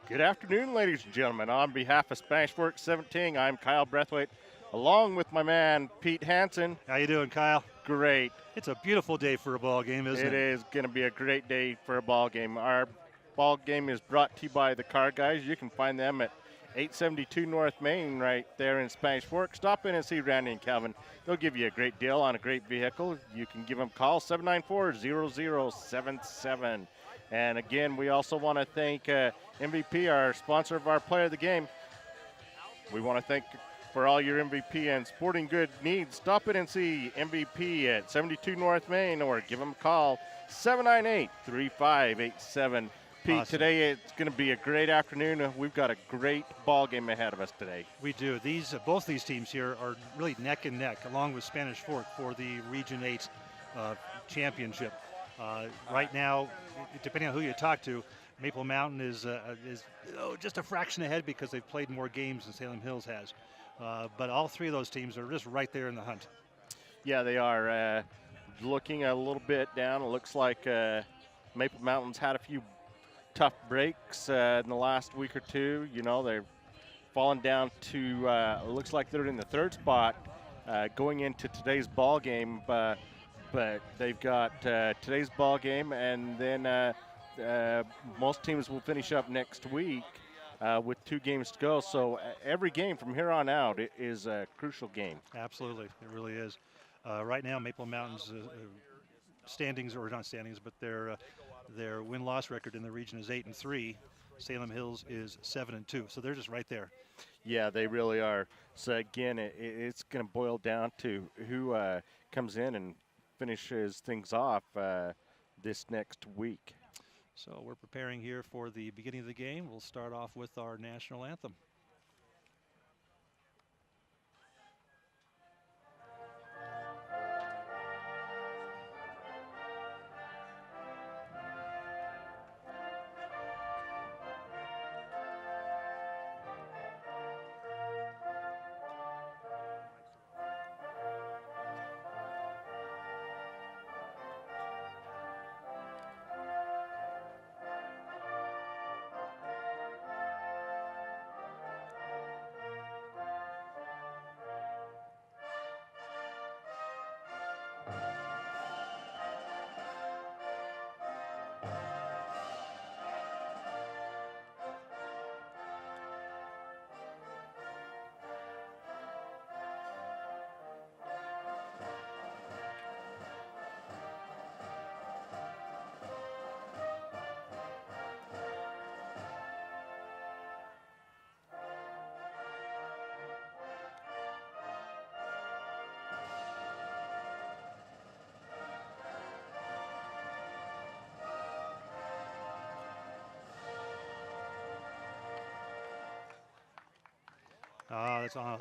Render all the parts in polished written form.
Good afternoon, ladies and gentlemen. On behalf of Smashworks 17, I'm Kyle Breathwaite, along with my man Pete Hansen. How you doing, Kyle? Great. It's a beautiful day for a ball game, isn't It it? is going to be a great day for a ball game. Our ball game is brought to you by the Car Guys. You can find them at 872 North Main right there in Spanish Fork. Stop in and see Randy and Calvin. They'll give you a great deal on a great vehicle. You can give them a call, 794-0077. And again, we also want to thank MVP, our sponsor of our Player of the Game. We want to thank for all your MVP and sporting good needs. Stop in and see MVP at 72 North Main or give them a call, 798-3587. Pete, Awesome. Today it's going to be a great afternoon. We've got a great ball game ahead of us today. We do. Both these teams here are really neck and neck, along with Spanish Fork for the Region 8 championship. Right now, depending on who you talk to, Maple Mountain is just a fraction ahead because they've played more games than Salem Hills has. But all three of those teams are just right there in the hunt. Yeah, they are. Looking a little bit down, it looks like Maple Mountain's had a few tough breaks in the last week or two. You know, they're fallen down to, it looks like they're in the third spot going into today's ball game. But they've got today's ball game, and then most teams will finish up next week with 2 games to go. So every game from here on out is a crucial game. Absolutely, it really is. Right now, Maple Mountain's standings, or not standings, but their win-loss record in the region is 8-3. Salem Hills is 7-2, so they're just right there. Yeah, they really are. So again, it's going to boil down to who comes in and finishes things off this next week. So we're preparing here for the beginning of the game. We'll start off with our national anthem.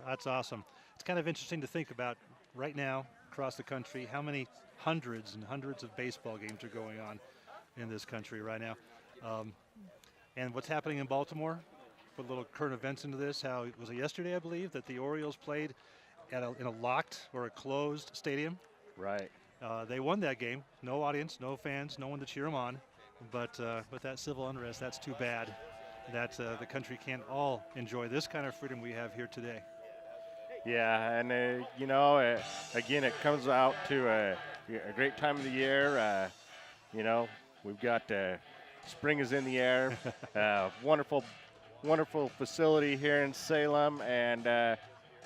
That's awesome. It's kind of interesting to think about right now across the country how many hundreds and hundreds of baseball games are going on in this country right now. And what's happening in Baltimore? Put a little current events into this. How was it yesterday, I believe, that the Orioles played in a locked or a closed stadium? Right. They won that game. No audience, no fans, no one to cheer them on. But that civil unrest, that's too bad. That the country can't all enjoy this kind of freedom we have here today. Yeah, and again, it comes out to a great time of the year. We've got spring is in the air. Wonderful facility here in Salem, and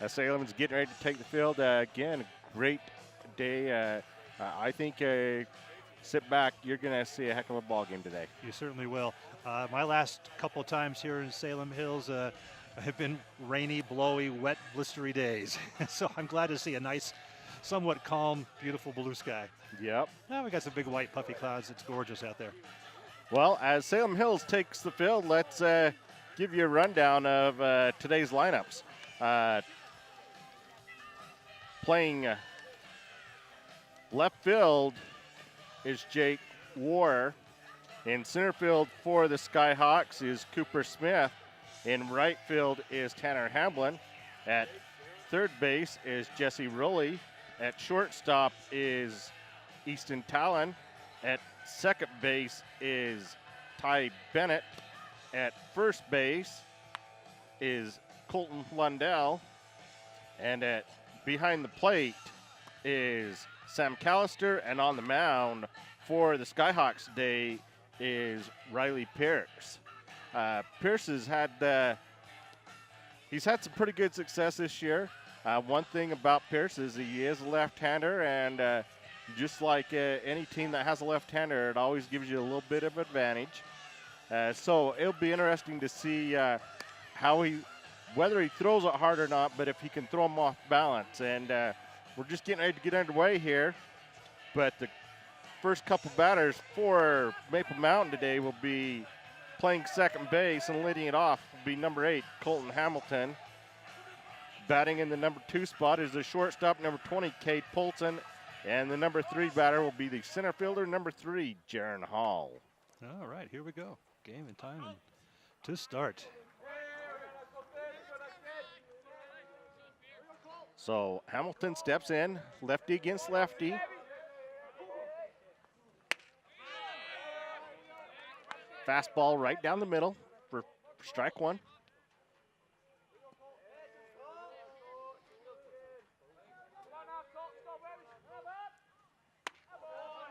Salem is getting ready to take the field. Again, a great day. I think sit back. You're going to see a heck of a ball game today. You certainly will. My last couple of times here in Salem Hills have been rainy, blowy, wet, blistery days. So I'm glad to see a nice, somewhat calm, beautiful blue sky. Yep. Now we got some big white puffy clouds. It's gorgeous out there. Well, as Salem Hills takes the field, let's give you a rundown of today's lineups. Playing left field is Jake War. In center field for the Skyhawks is Cooper Smith. In right field is Tanner Hamblin. At third base is Jesse Rowley. At shortstop is Easton Talon. At second base is Ty Bennett. At first base is Colton Lundell. And at behind the plate is Sam Callister. And on the mound for the Skyhawks today is Riley Pierce. Pierce has had he's had some pretty good success this year. One thing about Pierce is he is a left-hander, and just like any team that has a left-hander, it always gives you a little bit of advantage. So it'll be interesting to see whether he throws it hard or not, but if he can throw him off balance. And we're just getting ready to get underway here. But the first couple batters for Maple Mountain today will be playing second base, and leading it off will be number 8, Colton Hamilton. Batting in the number 2 spot is the shortstop, number 20, Cade Polson. And the number 3 batter will be the center fielder, number 3, Jaron Hall. All right, here we go. Game and time to start. So Hamilton steps in, lefty against lefty. Fastball right down the middle for strike 1.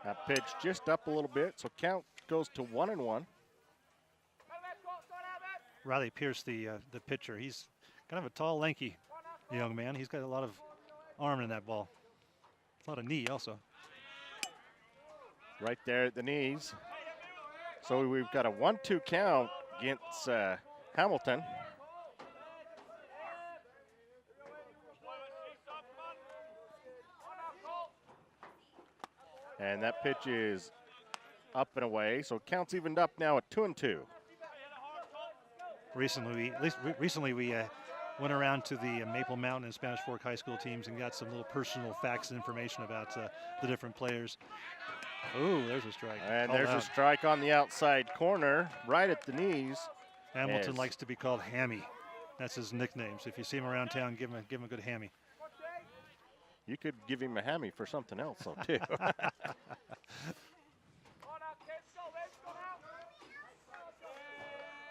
That pitch just up a little bit, so count goes to 1-1. Riley Pierce, the pitcher, he's kind of a tall, lanky young man. He's got a lot of arm in that ball. A lot of knee also. Right there at the knees. So we've got a 1-2 count against Hamilton. And that pitch is up and away, so count's evened up now at 2-2. Recently we went around to the Maple Mountain and Spanish Fork high school teams and got some little personal facts and information about the different players. Oh, there's a strike. And there's a strike on the outside corner, right at the knees. Hamilton likes to be called Hammy. That's his nickname. So if you see him around town, give him a good hammy. You could give him a hammy for something else, though, too.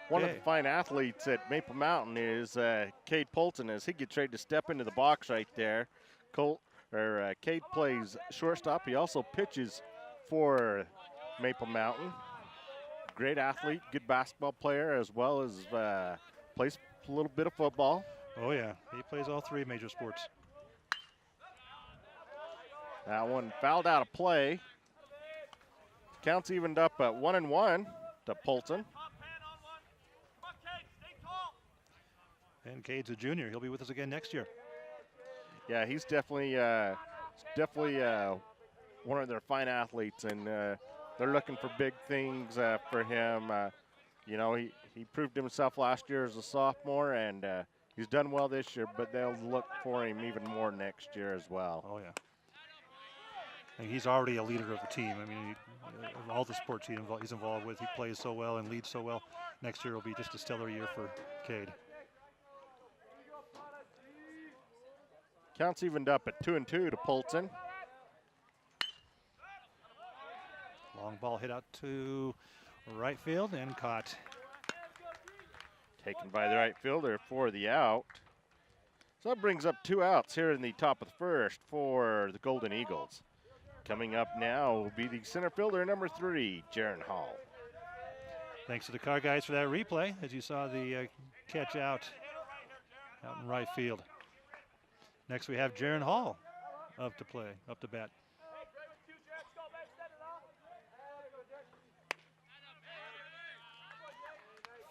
One of the fine athletes at Maple Mountain is Cade Polson, as he gets ready to step into the box right there. Cade plays shortstop. He also pitches for Maple Mountain. Great athlete, good basketball player, as well as plays a little bit of football. Oh, yeah. He plays all 3 major sports. That one fouled out of play. Count's evened up at 1-1 to Polson. And Cade's a junior. He'll be with us again next year. Yeah, he's definitely one of their fine athletes, and they're looking for big things for him. You know, he proved himself last year as a sophomore, and he's done well this year, but they'll look for him even more next year as well. Oh, yeah. And he's already a leader of the team. I mean, of all the sports he's involved with, he plays so well and leads so well. Next year will be just a stellar year for Cade. Count's evened up at 2-2 to Polson. Long ball hit out to right field and caught. Taken by the right fielder for the out. So that brings up 2 outs here in the top of the first for the Golden Eagles. Coming up now will be the center fielder, number 3, Jaron Hall. Thanks to the car guys for that replay, as you saw the catch out in right field. Next we have Jaron Hall up to bat.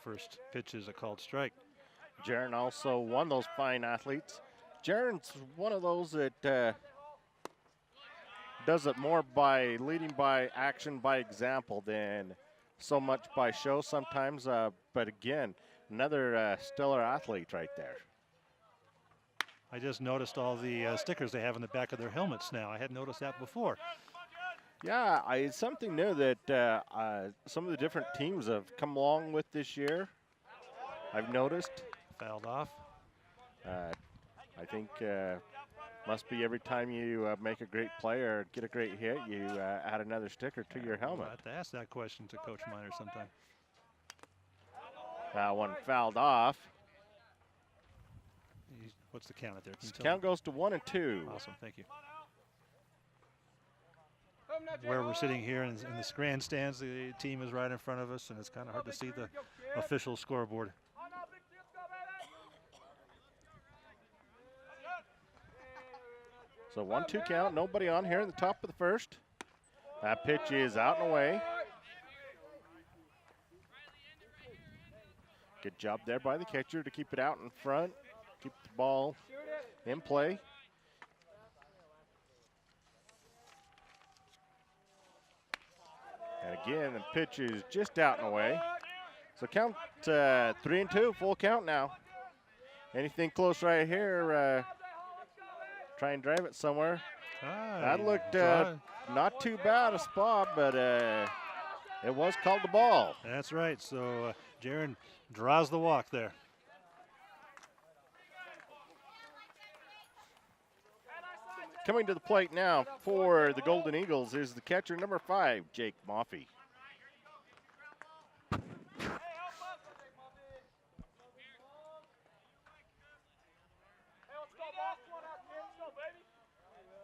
First pitch is a called strike. Jaron also one of those fine athletes. Jaron's one of those that does it more by leading by action, by example, than so much by show sometimes. But again, another stellar athlete right there. I just noticed all the stickers they have in the back of their helmets now. I hadn't noticed that before. Yeah, it's something new that some of the different teams have come along with this year. I've noticed. Fouled off. I think must be every time you make a great play or get a great hit, you add another sticker to your helmet. I'll have to ask that question to Coach Miner sometime. That one fouled off. What's the count out there? Can you tell Count me? goes to 1 and 2. Awesome, thank you. Where we're sitting here in the grandstands, the team is right in front of us, and it's kind of hard to see the official scoreboard. So 1-2 count, nobody on here in the top of the first. That pitch is out and away. Good job there by the catcher to keep it out in front, keep the ball in play. And again, the pitch is just out and away. So count 3 and 2, full count now. Anything close right here, try and drive it somewhere. That looked not too bad a spot, but it was called the ball. That's right. So Jaron draws the walk there. Coming to the plate now for the Golden Eagles is the catcher, number 5, Jake Moffey.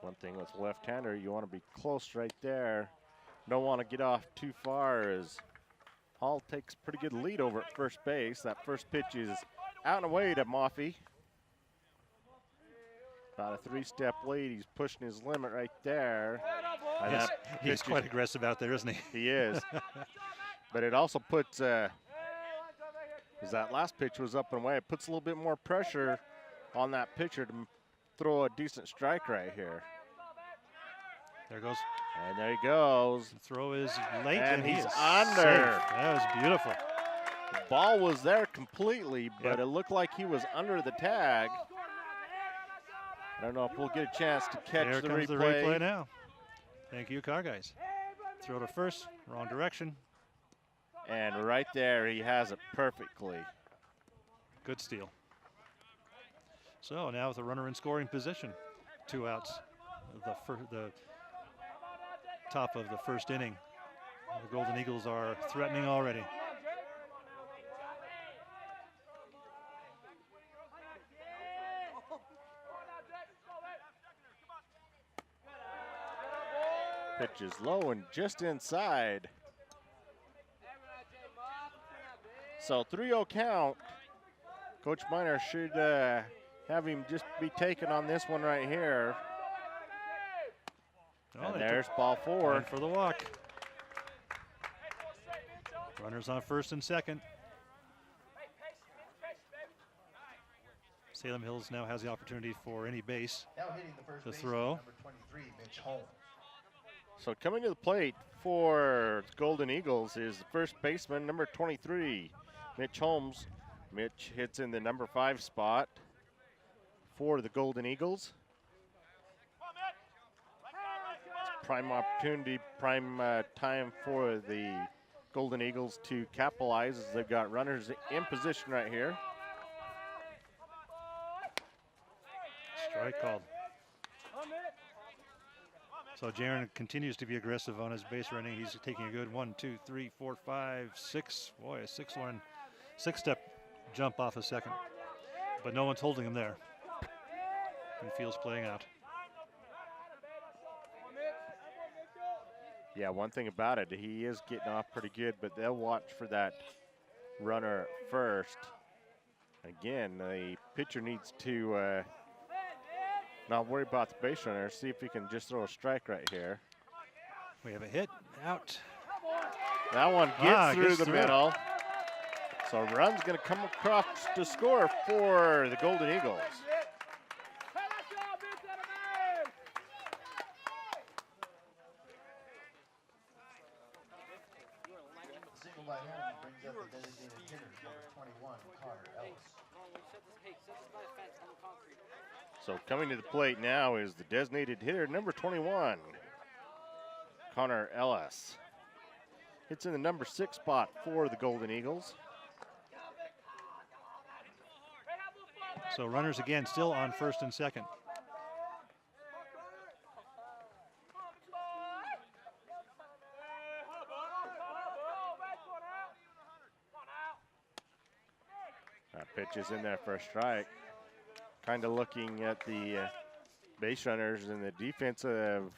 One thing with left-hander, you want to be close right there. Don't want to get off too far as Hall takes pretty good lead over at first base. That first pitch is out and away to Moffey. About a 3-step lead. He's pushing his limit right there. Yes, he's quite aggressive out there, isn't he? He is. But it also puts, as that last pitch was up and away, it puts a little bit more pressure on that pitcher to throw a decent strike right here. There goes. And there he goes. The throw is late, and he's he is under. safe. That was beautiful. The ball was there completely, but Yep. it looked like he was under the tag. I don't know if we'll get a chance to catch There the comes replay. the replay now. Thank you, car guys. Throw to first, wrong direction. And right there, he has it perfectly. Good steal. So now with a runner in scoring position, 2 outs. The top of the first inning. The Golden Eagles are threatening already. Pitch is low and just inside. So 3-0 count. Coach Miner should have him just be taken on this one right here. Oh, and there's ball 4. for the walk. Runners on first and second. Salem Hills now has the opportunity for any base to throw. Number 23, Mitch Holmes. So coming to the plate for the Golden Eagles is the first baseman, number 23, Mitch Holmes. Mitch hits in the number 5 spot for the Golden Eagles. It's prime opportunity, prime time for the Golden Eagles to capitalize as they've got runners in position right here. Strike called. So Jaron continues to be aggressive on his base running. He's taking a good 1, 2, 3, 4, 5, 6. Boy, a 6-step jump off a second. But no one's holding him there. He feels playing out. Yeah, one thing about it, he is getting off pretty good, but they'll watch for that runner first. Again, the pitcher needs to not worry about the base runner, see if he can just throw a strike right here. We have a hit, out. That one gets through gets the through. middle. So a run's going to come across to score for the Golden Eagles. Single by home brings up the designated hitter, number 21, Connor Ellis. So coming to the plate now is the designated hitter, number 21, Connor Ellis. Hits in the number 6 spot for the Golden Eagles. So runners again still on first and second. Pitch is in there for a strike. Kind of looking at the base runners and the defense of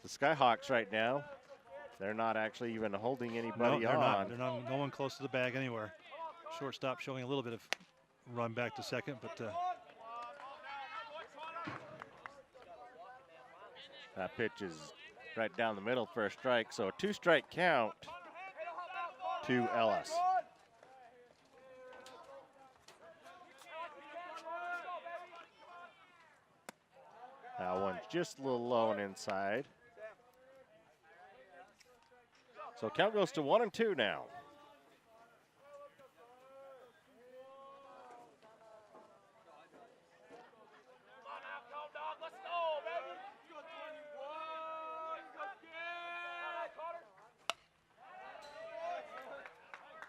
the Skyhawks right now. They're not actually even holding anybody no, they're on. not. They're not. No one close to the bag anywhere. Shortstop showing a little bit of run back to second, but that pitch is right down the middle for a strike. So a 2-strike count to Ellis. That one's just a little low and inside. So count goes to 1-2 now.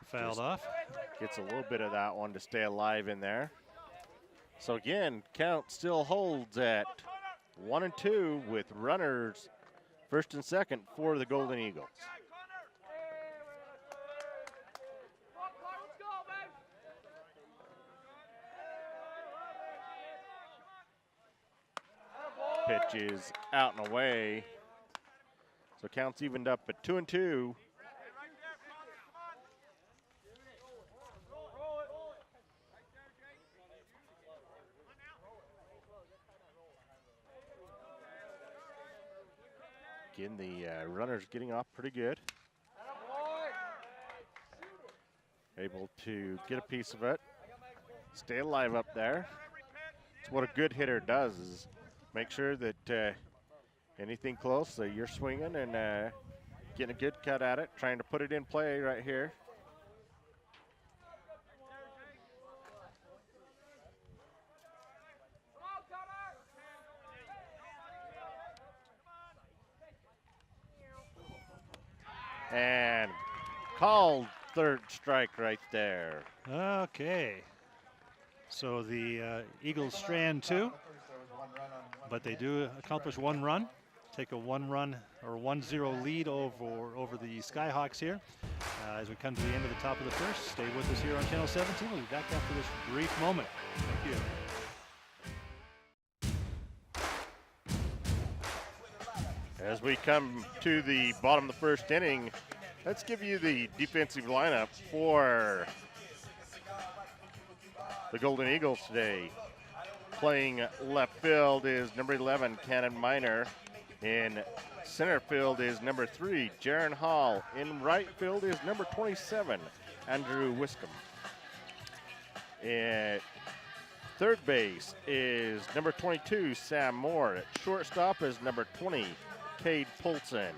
fouled off. Gets a little bit of that one to stay alive in there. So again, count still holds at 1-2 with runners first and second for the Golden Eagles. Pitch is out and away. So count's evened up at 2-2. Again, the runners getting off pretty good. Able to get a piece of it. Stay alive up there. It's what a good hitter does, is make sure that anything close that you're swinging and getting a good cut at it, trying to put it in play right here. And called third strike right there. Okay. So the Eagles strand two, but they do accomplish one run, take a 1-run or 1-0 lead over the Skyhawks here. As we come to the end of the top of the first, stay with us here on Channel 17. We'll be back after this brief moment. Thank you. As we come to the bottom of the first inning, let's give you the defensive lineup for the Golden Eagles today. Playing left field is number 11, Cannon Miner. In center field is number 3, Jaron Hall. In right field is number 27, Andrew Wiscombe. At third base is number 22, Sam Moore. At shortstop is number 20, Cade Poulsen.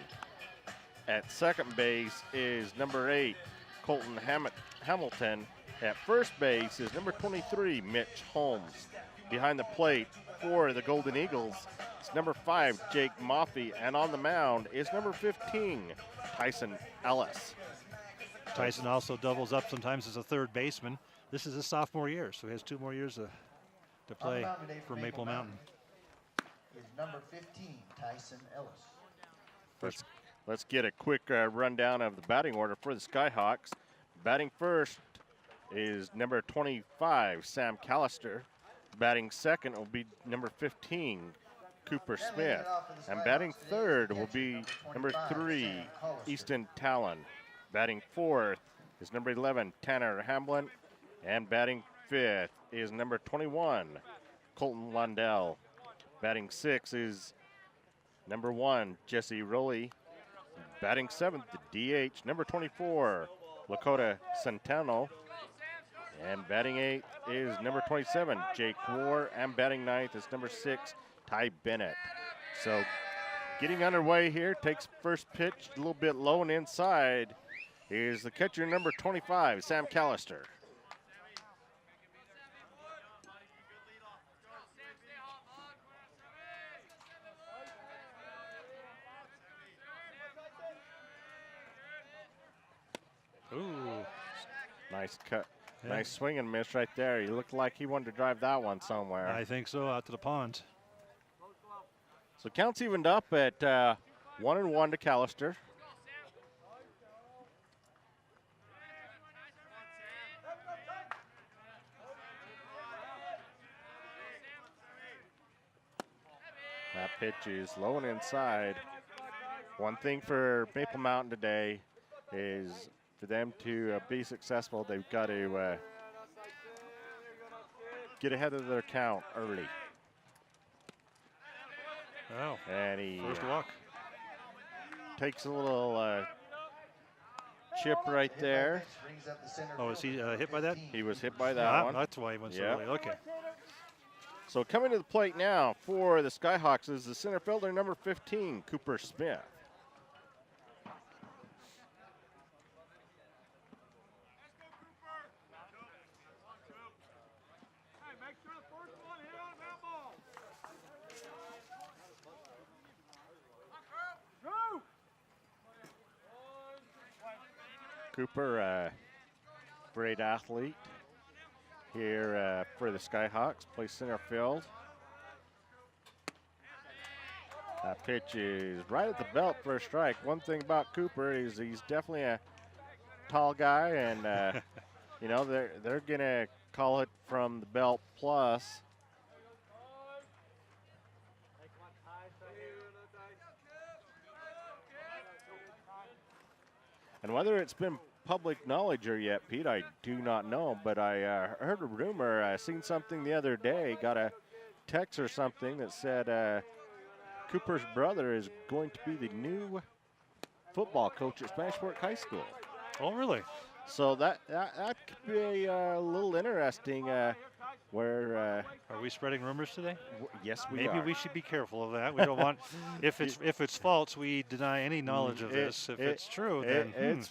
At second base is number 8, Colton Hamilton. At first base is number 23, Mitch Holmes. Behind the plate for the Golden Eagles, it's number 5, Jake Moffey. And on the mound is number 15, Tyson Ellis. Tyson also doubles up sometimes as a third baseman. This is his sophomore year, so he has 2 more years to play for Maple Mountain. Is number 15, Tyson Ellis. Let's get a quick rundown of the batting order for the Skyhawks. Batting first is number 25, Sam Callister. Batting second will be number 15, Cooper Smith. And batting third will be number 3, Easton Talon. Batting fourth is number 11, Tanner Hamblin. And batting fifth is number 21, Colton Lundell. Batting sixth is number 1, Jesse Rowley. Batting seventh, the DH, number 24, Lakota Centeno. And batting eighth is number 27, Jake War. And batting ninth is number 6, Ty Bennett. So getting underway here, takes first pitch a little bit low and inside is the catcher number 25, Sam Callister. Ooh. Nice cut. Yeah. Nice swing and miss right there. He looked like he wanted to drive that one somewhere. I think so, out to the pond. So count's evened up at 1-1 to Callister. Pitch is low and inside. One thing for Maple Mountain today is for them to be successful, they've got to get ahead of their count early. Oh, And he first walk. takes a little chip right there. Oh, is he hit by that? He was hit by that one. That's why he went so early. Okay. So coming to the plate now for the Skyhawks is the center fielder, number 15, Cooper Smith. Cooper, great athlete here for the Skyhawks, plays center field. That pitch is right at the belt for a strike. One thing about Cooper is he's definitely a tall guy, and you know they're gonna call it from the belt plus. And whether it's been public knowledge or yet, Pete, I do not know, but I heard a rumor, I seen something the other day, got a text or something that said Cooper's brother is going to be the new football coach at Spanish Fork High School. Oh, really? So that could be a little interesting where... Are we spreading rumors today? Yes, we are. Maybe we should be careful of that. We don't want, if it's false, we deny any knowledge of this. If it's true, then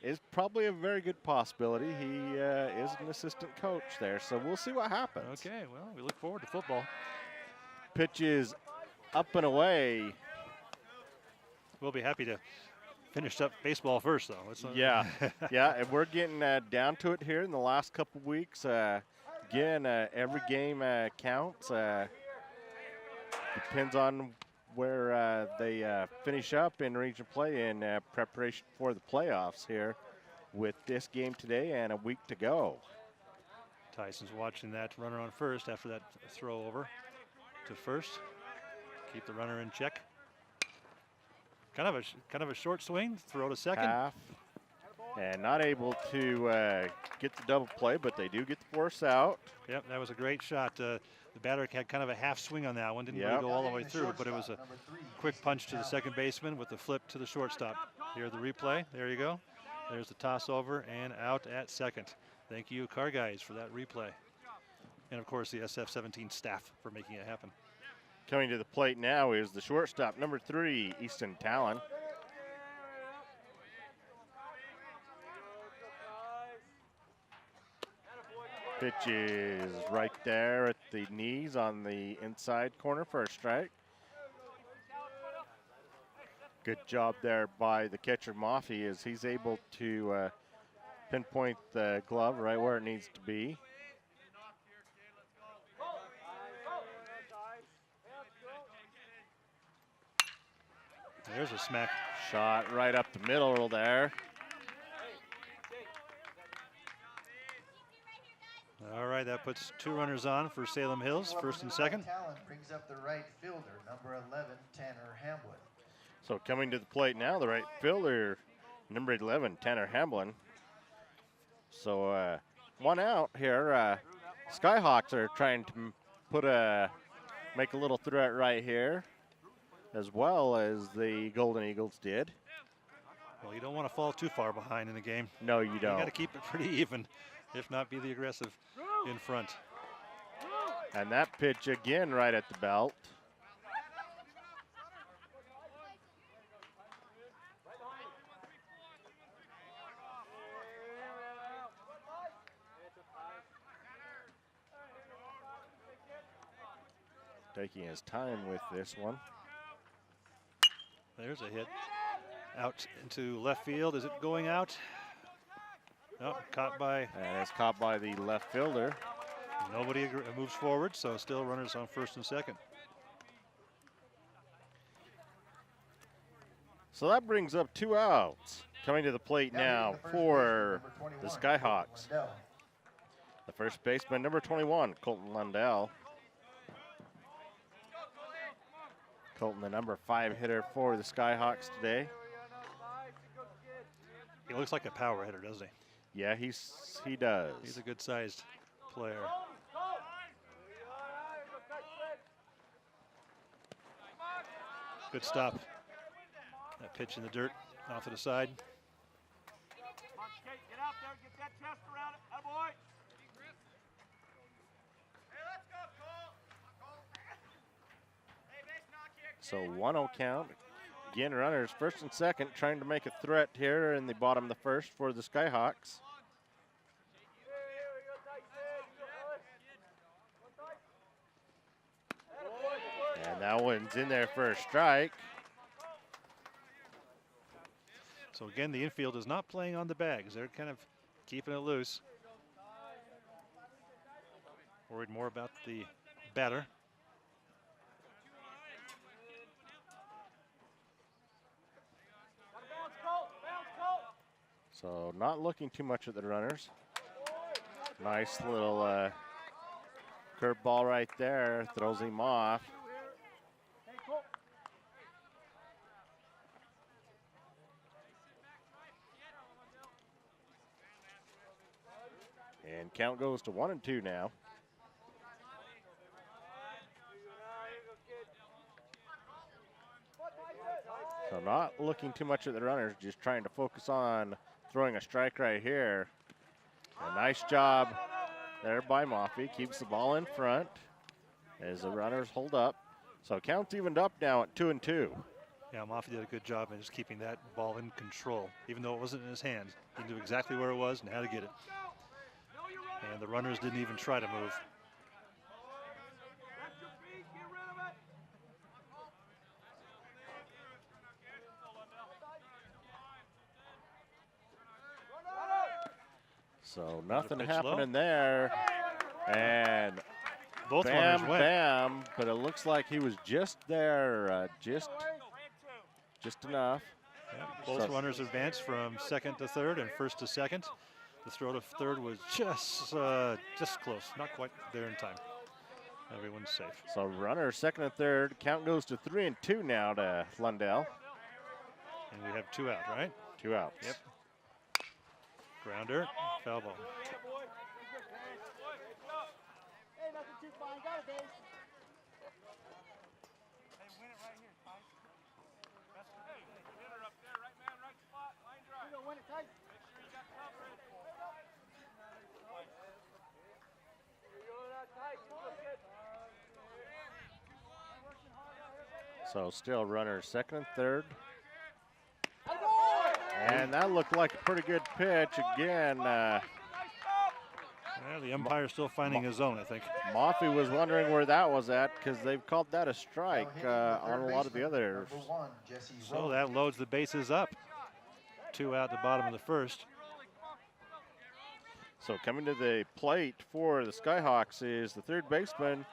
it's probably a very good possibility. He is an assistant coach there, so we'll see what happens. Okay, well, we look forward to football. Pitch is up and away. We'll be happy to finish up baseball first, though. Yeah, yeah, and we're getting down to it here in the last couple weeks. Again, every game counts. Depends on where they finish up in region play in preparation for the playoffs here with this game today and a week to go. Tyson's watching that runner on first after that throw over to first. Keep the runner in check. Kind of a short swing, throw to second. Half, and not able to get the double play, but they do get the force out. Yep, that was a great shot. The batter had kind of a half swing on that one. Didn't really go all the way through, but it was a quick punch to the second baseman with the flip to the shortstop. Here the replay. There you go. There's the toss over and out at second. Thank you, Car Guys, for that replay. And, of course, the SF-17 staff for making it happen. Coming to the plate now is the shortstop, number 3, Easton Talon. Pitch is right there at the knees on the inside corner for a strike. Good job there by the catcher, Moffey, as he's able to pinpoint the glove right where it needs to be. There's a smack. Shot right up the middle there. All right, that puts 2 runners on for Salem Hills, first and second. Talon brings up the right fielder, number 11, Tanner Hamblin. So coming to the plate now, the right fielder, number 11, Tanner Hamblin. So one out here. Skyhawks are trying to make a little threat right here, as well as the Golden Eagles did. Well, you don't want to fall too far behind in the game. No, you don't. You got to keep it pretty even, if not be the aggressive in front. And that pitch again right at the belt. Taking his time with this one. There's a hit. Out into left field. Is it going out? Oh, caught by. And it's caught by the left fielder. Nobody moves forward, so still runners on first and second. So that brings up 2 outs. Coming to the plate now for the Skyhawks. The first baseman, number 21, Colton Lundell. Colton, the number 5 hitter for the Skyhawks today. He looks like a power hitter, doesn't he? Yeah, he does. He's a good-sized player. Good stop. That pitch in the dirt, off to the side. Get out there, get that chest around it, attaboy. Hey, let's go, Cole. So 1-0 count. Again, runners first and second, trying to make a threat here in the bottom of the first for the Skyhawks. And that one's in there for a strike. So again, the infield is not playing on the bags. They're kind of keeping it loose. Worried more about the batter. So not looking too much at the runners. Nice little curveball right there, throws him off. And count goes to 1-2 now. So not looking too much at the runners, just trying to focus on throwing a strike right here. A nice job there by Moffey. Keeps the ball in front as the runners hold up. So count's evened up now at 2-2. Yeah, Moffey did a good job in just keeping that ball in control. Even though it wasn't in his hands, he knew exactly where it was and how to get it. And the runners didn't even try to move. So nothing happening there. And both bam, runners went. bam. But it looks like he was just there, just enough. Yeah, both runners advanced from second to third and first to second. The throw to third was just close, not quite there in time. Everyone's safe. So runner second and third. Count goes to 3-2 now to Lundell. And we have 2 out, right? 2 outs. Yep. Grounder, foul ball. Hey, nothing too fine. Got it, Dave. Hey, win it right here, Ty. That's hey, hit her up there, right man, right spot, line drive. You're gonna win it, Ty. Make sure you got coverage. So still runner second and third. And that looked like a pretty good pitch again. Yeah, the umpire's still finding his zone, I think. Moffey was wondering where that was at because they've called that a strike on a lot of the others. So that loads the bases up. 2 out the bottom of the first. So coming to the plate for the Skyhawks is the third baseman,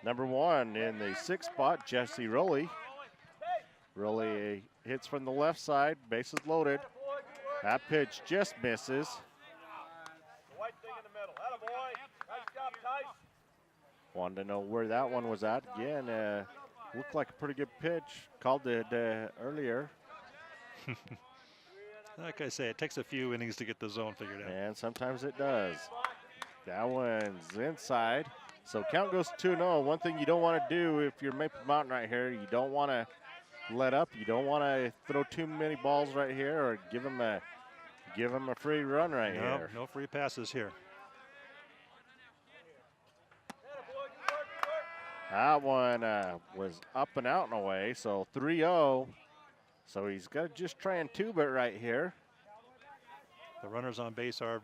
number 1 in the 6th spot, Jesse Rowley. Rowley hits from the left side, bases loaded. That pitch just misses. White thing in the middle. Attaboy. Nice job, Ty. Wanted to know where that one was at. Again, looked like a pretty good pitch. Called it earlier. Like I say, it takes a few innings to get the zone figured out. And sometimes it does. That one's inside. So count goes 2-0. One thing you don't want to do if you're Maple Mountain right here, you don't want to let up. You don't want to throw too many balls right here or give them a free run right here. No free passes here. That one was up and out and away, so 3-0. So he's got to just try and tube it right here. The runners on base are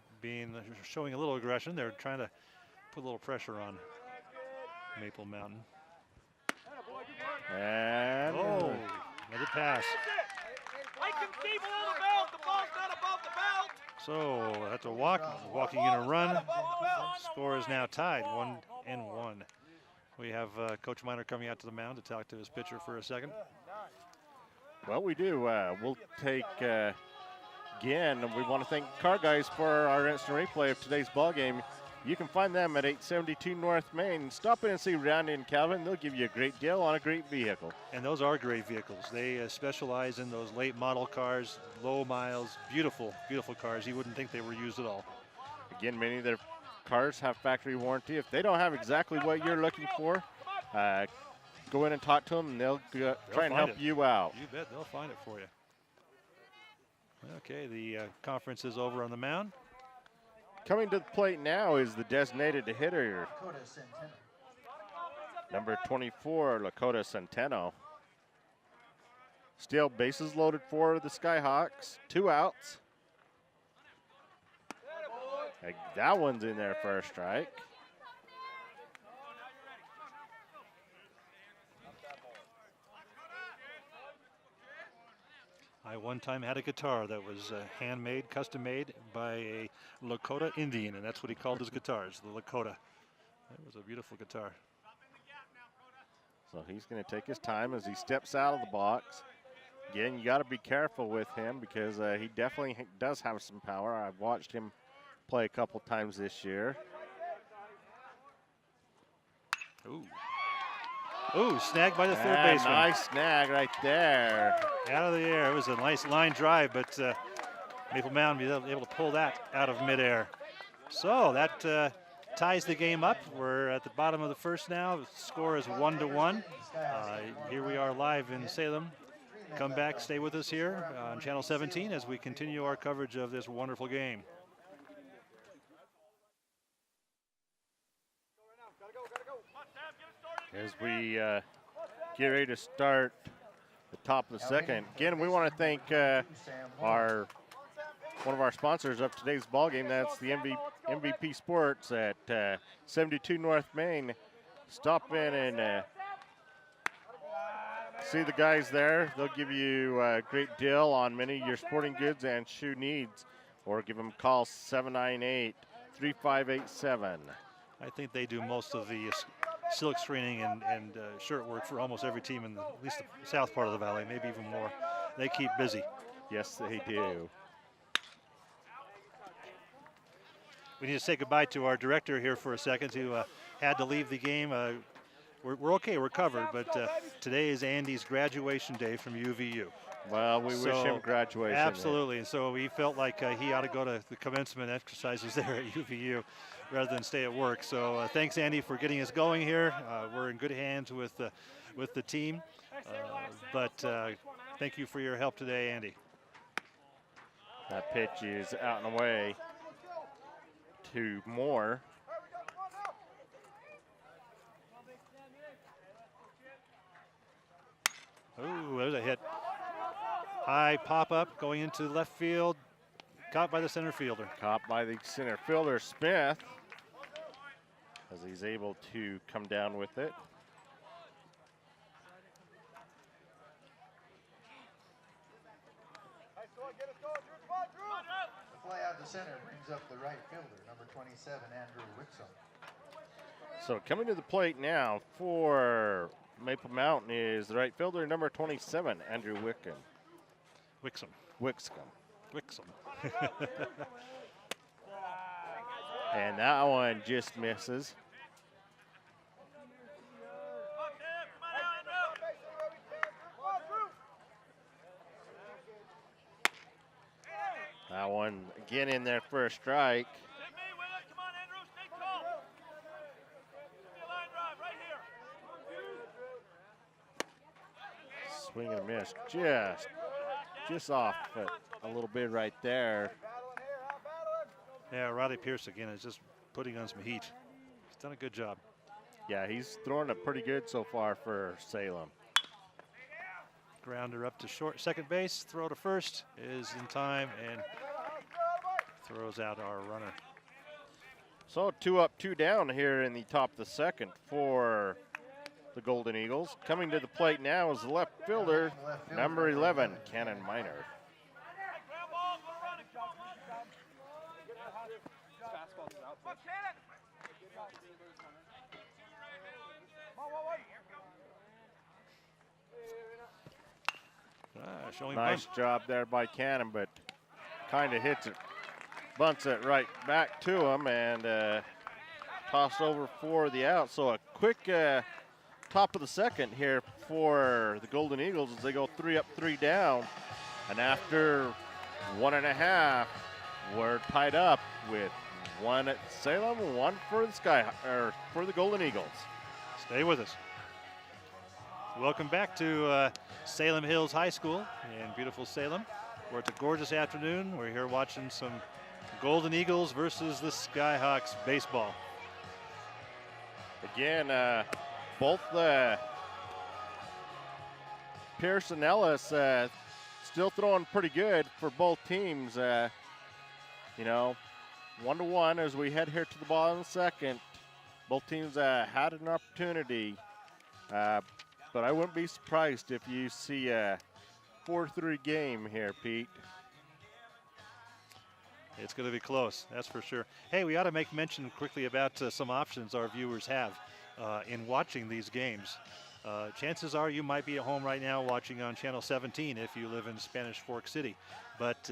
showing a little aggression. They're trying to put a little pressure on Maple Mountain. And another pass. I can see below the belt. The ball's not above the belt. So that's a walk. Walking in a run. Score is now tied, 1-1. We have Coach Miner coming out to the mound to talk to his pitcher for a second. well, we do. We'll take again. We want to thank Car Guys for our instant replay of today's ball game. You can find them at 872 North Main. Stop in and see Randy and Calvin. They'll give you a great deal on a great vehicle. And those are great vehicles. They specialize in those late model cars, low miles, beautiful, beautiful cars. You wouldn't think they were used at all. Again, many of their cars have factory warranty. If they don't have exactly what you're looking for, go in and talk to them, and they'll try and help you out. You bet, they'll find it for you. Okay, the conference is over on the mound. Coming to the plate now is the designated hitter, Dakota Centeno. number 24, Lakota Centeno. Still bases loaded for the Skyhawks. 2 outs. That one's in there for a strike. I one time had a guitar that was handmade, custom made by a Lakota Indian, and that's what he called his guitars, the Lakota. That was a beautiful guitar. So he's going to take his time as he steps out of the box. Again, you got to be careful with him because he definitely does have some power. I've watched him play a couple times this year. Ooh. Ooh, snagged by the third baseman. Nice snag right there. Out of the air. It was a nice line drive, but Maple Mountain was able to pull that out of midair. So that ties the game up. We're at the bottom of the first now. The score is 1-1. Here we are live in Salem. Come back, stay with us here on Channel 17 as we continue our coverage of this wonderful game. As we get ready to start the top of the second. Again, we want to thank one of our sponsors of today's ball game. That's the MVP Sports at 72 North Main. Stop in and see the guys there. They'll give you a great deal on many of your sporting goods and shoe needs, or give them a call 798-3587. I think they do most of the silk screening and shirt work for almost every team in at least the south part of the valley, maybe even more. They keep busy. Yes, they do. We need to say goodbye to our director here for a second, who had to leave the game. We're okay, we're covered, but today is Andy's graduation day from UVU. Well, we wish him graduation. Absolutely, and so we felt like he ought to go to the commencement exercises there at UVU rather than stay at work. So thanks, Andy, for getting us going here. We're in good hands with the team, but thank you for your help today, Andy. That pitch is out and away to Moore. Ooh, there's a hit. High pop-up going into left field. Caught by the center fielder. Caught by the center fielder, Smith, as he's able to come down with it. The fly out to center brings up the right fielder, number 27, Andrew Wixom. So coming to the plate now for Maple Mountain is the right fielder, number 27, Andrew Wixom. And that one just misses. That one again in there for a strike. Swing and a miss, just off it a little bit right there. Yeah, Roddy Pierce again is just putting on some heat. He's done a good job. Yeah, he's throwing it pretty good so far for Salem. Grounder up to short, second base, throw to first is in time and throws out our runner. So 2 up, 2 down here in the top of the second for the Golden Eagles. Coming to the plate now is the left fielder, number 11, Cannon Miner. Nice job there by Cannon, but kind of hits it, bunts it right back to him, and tossed over for the out. So a quick top of the second here for the Golden Eagles as they go 3 up, 3 down. And after 1.5, we're tied up with 1 at Salem, 1 for the Golden Eagles. Stay with us. Welcome back to Salem Hills High School in beautiful Salem, where it's a gorgeous afternoon. We're here watching some Golden Eagles versus the Skyhawks baseball. Again, both Pierce and Ellis still throwing pretty good for both teams. 1-1 as we head here to the bottom of the second. Both teams had an opportunity, but I wouldn't be surprised if you see a 4-3 game here, Pete. It's going to be close, that's for sure. Hey, we ought to make mention quickly about some options our viewers have in watching these games. Chances are you might be at home right now watching on Channel 17 if you live in Spanish Fork City. But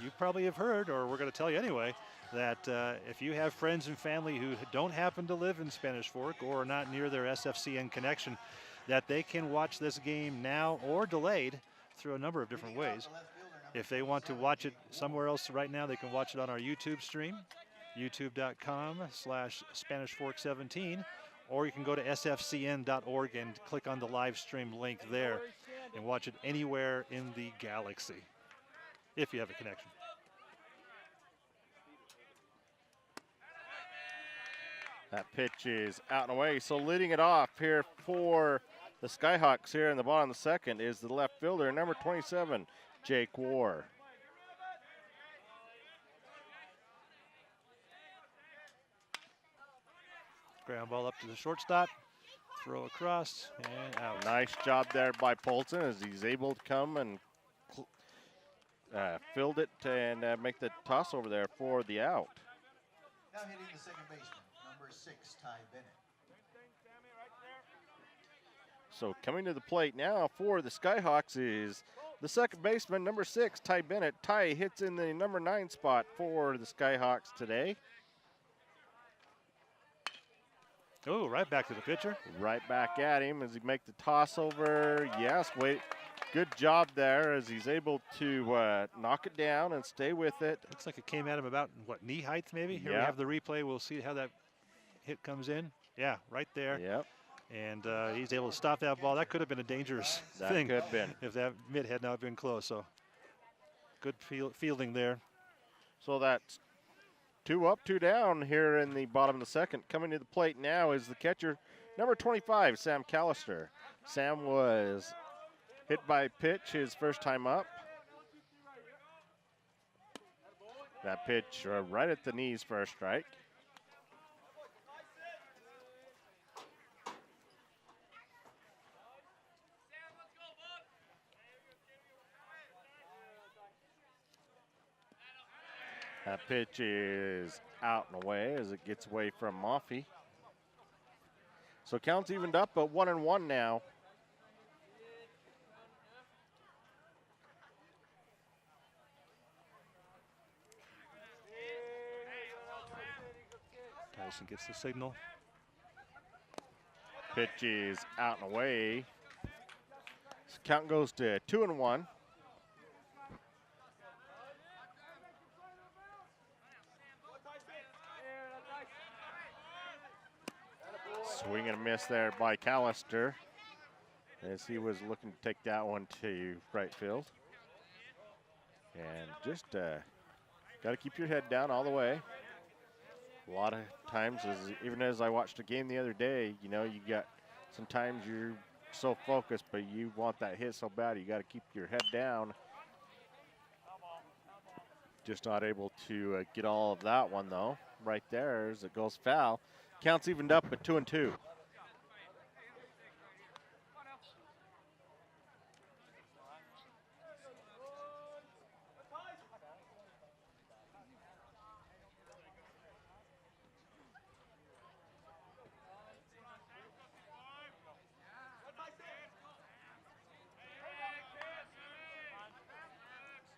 you probably have heard, or we're going to tell you anyway, that if you have friends and family who don't happen to live in Spanish Fork or are not near their SFCN connection, that they can watch this game now or delayed through a number of different ways. If they want to watch it somewhere else right now, they can watch it on our YouTube stream, youtube.com/SpanishFork17, or you can go to sfcn.org and click on the live stream link there and watch it anywhere in the galaxy, if you have a connection. That pitch is out and away. So leading it off here for the Skyhawks here in the bottom of the second is the left fielder, number 27, Jake War. Ground ball up to the shortstop, throw across, and out. Nice job there by Polson as he's able to come and field it and make the toss over there for the out. Now hitting the second baseman, number 6, Ty Bennett. So coming to the plate now for the Skyhawks is the second baseman, number 6, Ty Bennett. Ty hits in the number 9 spot for the Skyhawks today. Oh, right back to the pitcher. Right back at him as he make the toss over. Yes, wait. Good job there as he's able to knock it down and stay with it. Looks like it came at him about, what, knee height maybe? Here we Yep. have the replay. We'll see how that hit comes in. Yeah, right there. Yep. And he's able to stop that ball. That could have been a dangerous That thing could have been. if that mitt had not been close. So good fielding there. So that's 2 up, 2 down here in the bottom of the second. Coming to the plate now is the catcher, number 25, Sam Callister. Sam was hit by a pitch his first time up. That pitch right at the knees for a strike. That pitch is out and away as it gets away from Moffey. So count's evened up at 1-1 now. Tyson gets the signal. Pitch is out and away. So count goes to 2-1. Swing and a miss there by Callister as he was looking to take that one to right field. And just got to keep your head down all the way. A lot of times, even as I watched a game the other day, you got sometimes you're so focused, but you want that hit so bad, you got to keep your head down. Just not able to get all of that one, though. Right there as it goes foul. Counts evened up at 2-2.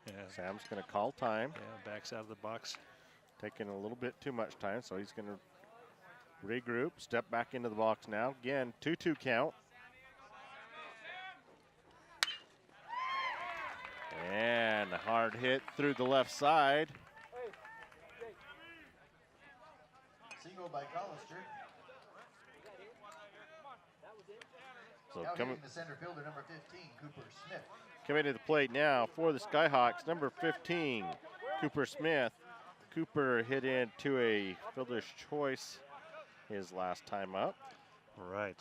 Yeah, Sam's going to call time. yeah, backs out of the box. Taking a little bit too much time, so he's going to regroup, step back into the box now. Again, 2-2 count. And a hard hit through the left side. Single by Collister. So Now coming hitting the center fielder, number 15, Cooper Smith. coming to the plate now for the Skyhawks, number 15, Cooper Smith. Cooper hit into a fielder's choice his last time up. Right.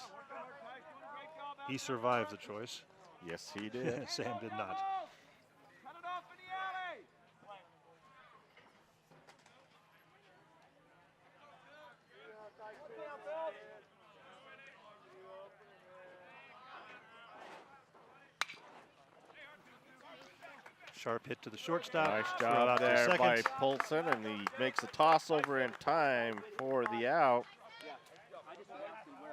He survived the choice. Yes, he did. Sam did not. Cut it off in the alley. Sharp hit to the shortstop. Nice Throw it job out to there by second. Poulsen, and he makes a toss over in time for the out.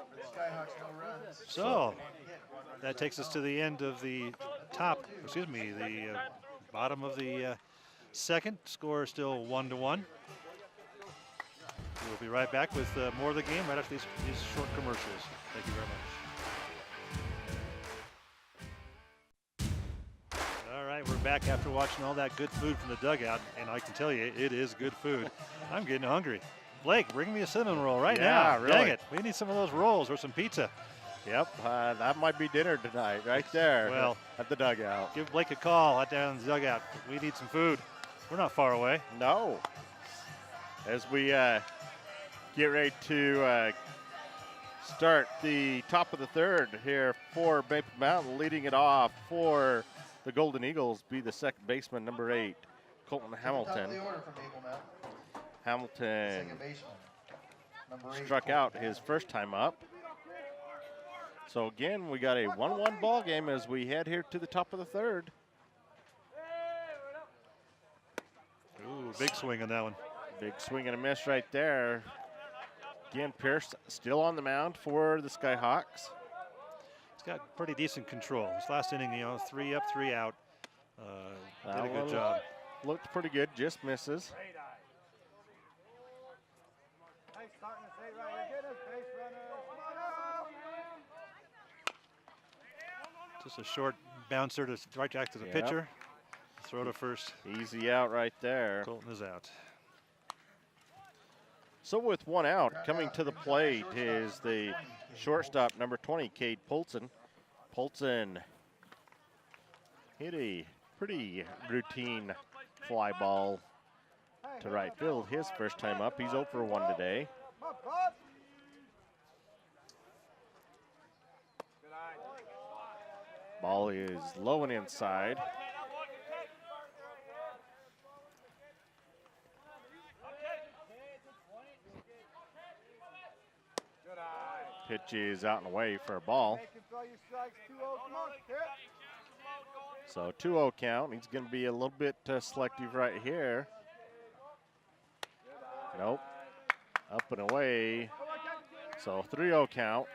For the Skyhawks, no runs. So One hit, one run that struck takes us out. to the end of the the bottom of the second. Score is still 1-1. We'll be right back with more of the game right after these short commercials. Thank you very much. All right, we're back after watching all that good food from the dugout, and I can tell you, it is good food. I'm getting hungry. Blake, bring me a cinnamon roll right now. Yeah, really. Dang it, we need some of those rolls or some pizza. Yep, that might be dinner tonight right there Well, at the dugout. give Blake a call out there in the dugout. We need some food. We're not far away. No. As we get ready to start the top of the third here for Maple Mountain, leading it off for the Golden Eagles, be the second baseman, number 8, Colton Top of Hamilton. the order from Maple Mountain. Hamilton Second baseman, number 8. struck out his first time up. So again, we got a 1-1 ball game as we head here to the top of the third. Ooh, big swing on that one. Big swing and a miss right there. Again, Pierce still on the mound for the Skyhawks. He's got pretty decent control. This last inning, 3 up, 3 out. Did a good job. Looked pretty good, just misses. Just a short bouncer to right back to the Yep. pitcher. Throw to first. Easy out right there. Colton is out. So with one out, coming to the plate is the shortstop, number 20, Cade Poulsen. Poulsen hit a pretty routine fly ball to right field his first time up. He's 0 for 1 today. Ball is low and inside. Pitch is out and away for a ball. So 2-0 count. He's going to be a little bit selective right here. Nope. Up and away. So 3-0 count.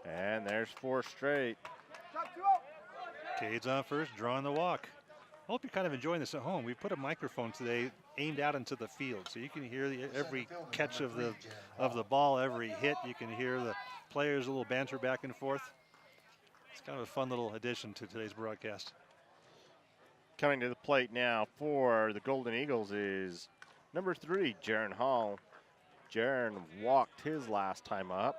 And there's 4 straight. Cade's on first, drawing the walk. I hope you're kind of enjoying this at home. We put a microphone today aimed out into the field, so you can hear every catch of the ball, every hit. You can hear the players, a little banter back and forth. It's kind of a fun little addition to today's broadcast. Coming to the plate now for the Golden Eagles is number 3, Jaron Hall. Jaron walked his last time up.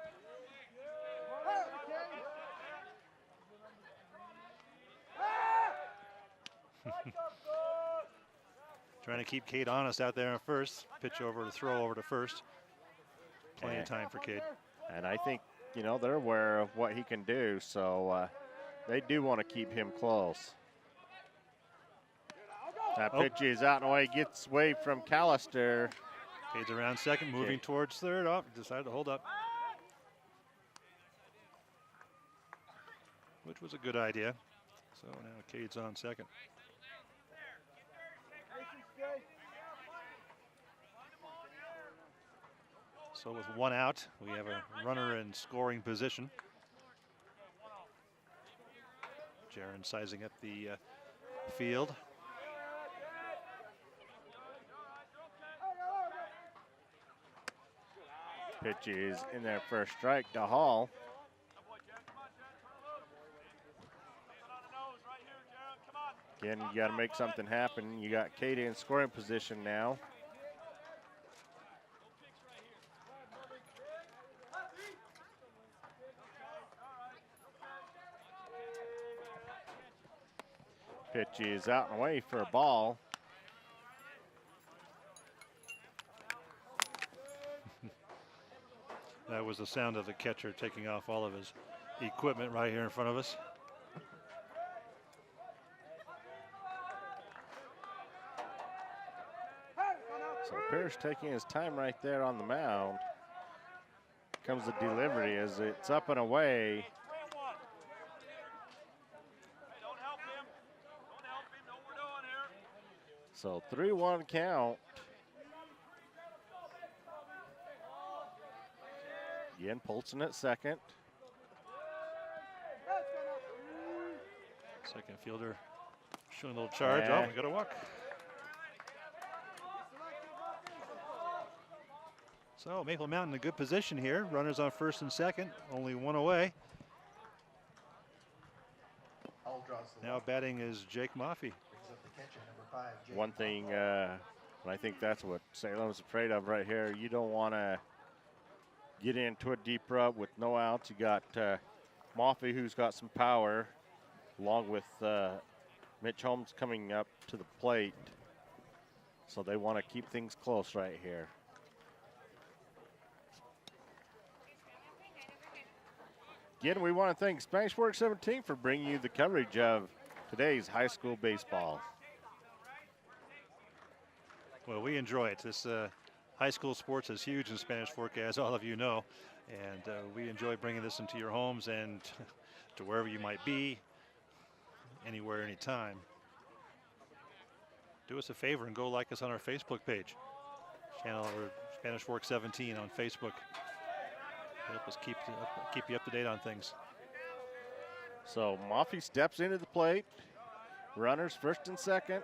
Trying to keep Cade honest out there in first. Pitch over to throw over to first. Plenty of time for Cade. And I think, they're aware of what he can do, so they do want to keep him close. That pitch is out and away, gets away from Callister. Cade's around second, moving towards third. Oh, decided to hold up. Which was a good idea. So now Cade's on second. So with one out, we have a runner in scoring position. Jaron sizing up the field. Pitch is in there for a strike to Hall. Again, you got to make something happen. You got Katie in scoring position now. Pitch is out and away for a ball. That was the sound of the catcher taking off all of his equipment right here in front of us. So Parrish taking his time right there on the mound. Comes the delivery as it's up and away. So 3-1 count. Again, Polson at second. Second fielder showing a little charge. Yeah. Oh, we got a walk. So Maple Mountain in a good position here. Runners on first and second, only one away. Hull draws the Now walk. batting is Jake Maffey. Brings up the catcher, number 5, Jake. One thing, and I think that's what Salem's afraid of right here. You don't want to get into a deep rut with no outs. You got Maffey, who's got some power, along with Mitch Holmes coming up to the plate. So they want to keep things close right here. Again, we want to thank Spanish Fork 17 for bringing you the coverage of today's high school baseball. Well, we enjoy it. This high school sports is huge in Spanish Fork, as all of you know. And we enjoy bringing this into your homes and to wherever you might be, anywhere, anytime. Do us a favor and go like us on our Facebook page. Channel or Spanish Fork 17 on Facebook. Help us keep you up to date on things. So Maffey steps into the plate. Runners first and second.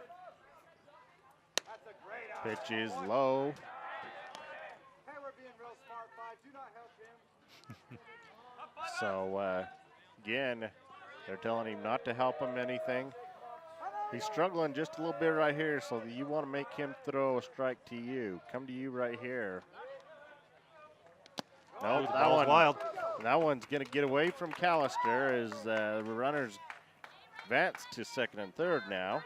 Pitch is low. Hey, we're being real smart, 5. Do not help him. So again, they're telling him not to help him anything. He's struggling just a little bit right here, so you want to make him throw a strike to you. Come to you right here. No, Ooh, the that ball's one, wild. that one's going to get away from Callister as the runners advance to second and third now.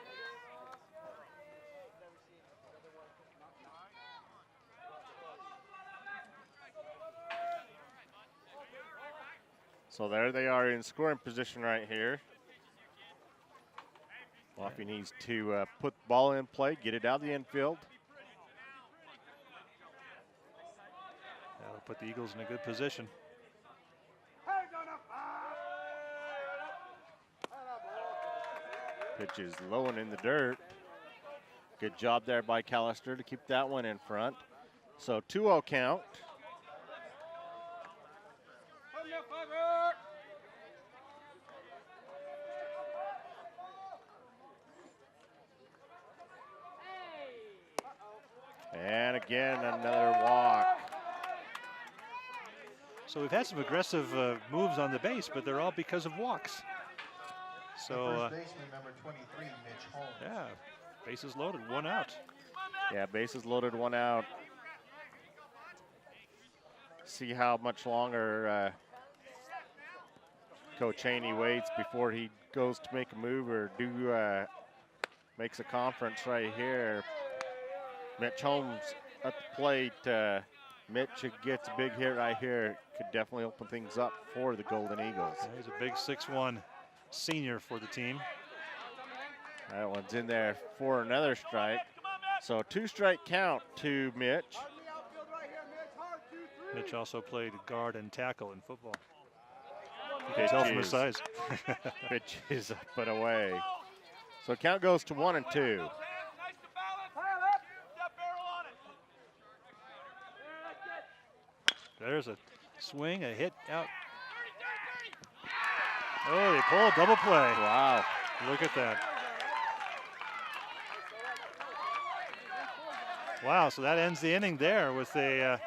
So there they are in scoring position right here. Maffey needs to put the ball in play, get it out of the infield. That'll put the Eagles in a good position. Pitch is low and in the dirt. Good job there by Callister to keep that one in front. So 2-0 count. And again, another walk. So we've had some aggressive moves on the base, but they're all because of walks. The So, first baseman, number 23, Mitch Holmes. yeah, bases loaded, one out. Yeah, bases loaded, one out. See how much longer Coach Haney waits before he goes to make a move or makes a conference right here. Mitch Holmes at the plate. Mitch gets a big hit right here. Could definitely open things up for the Golden Eagles. Yeah, he's a big 6'1" senior for the team. That one's in there for another strike. So 2-strike count to Mitch. Mitch also played guard and tackle in football. You Pitch can tell from his is- size. Pitch is up and away. So count goes to 1 and 2. There's a swing, a hit out. Oh, they pull a double play. Wow. Look at that. Wow, so that ends the inning there with a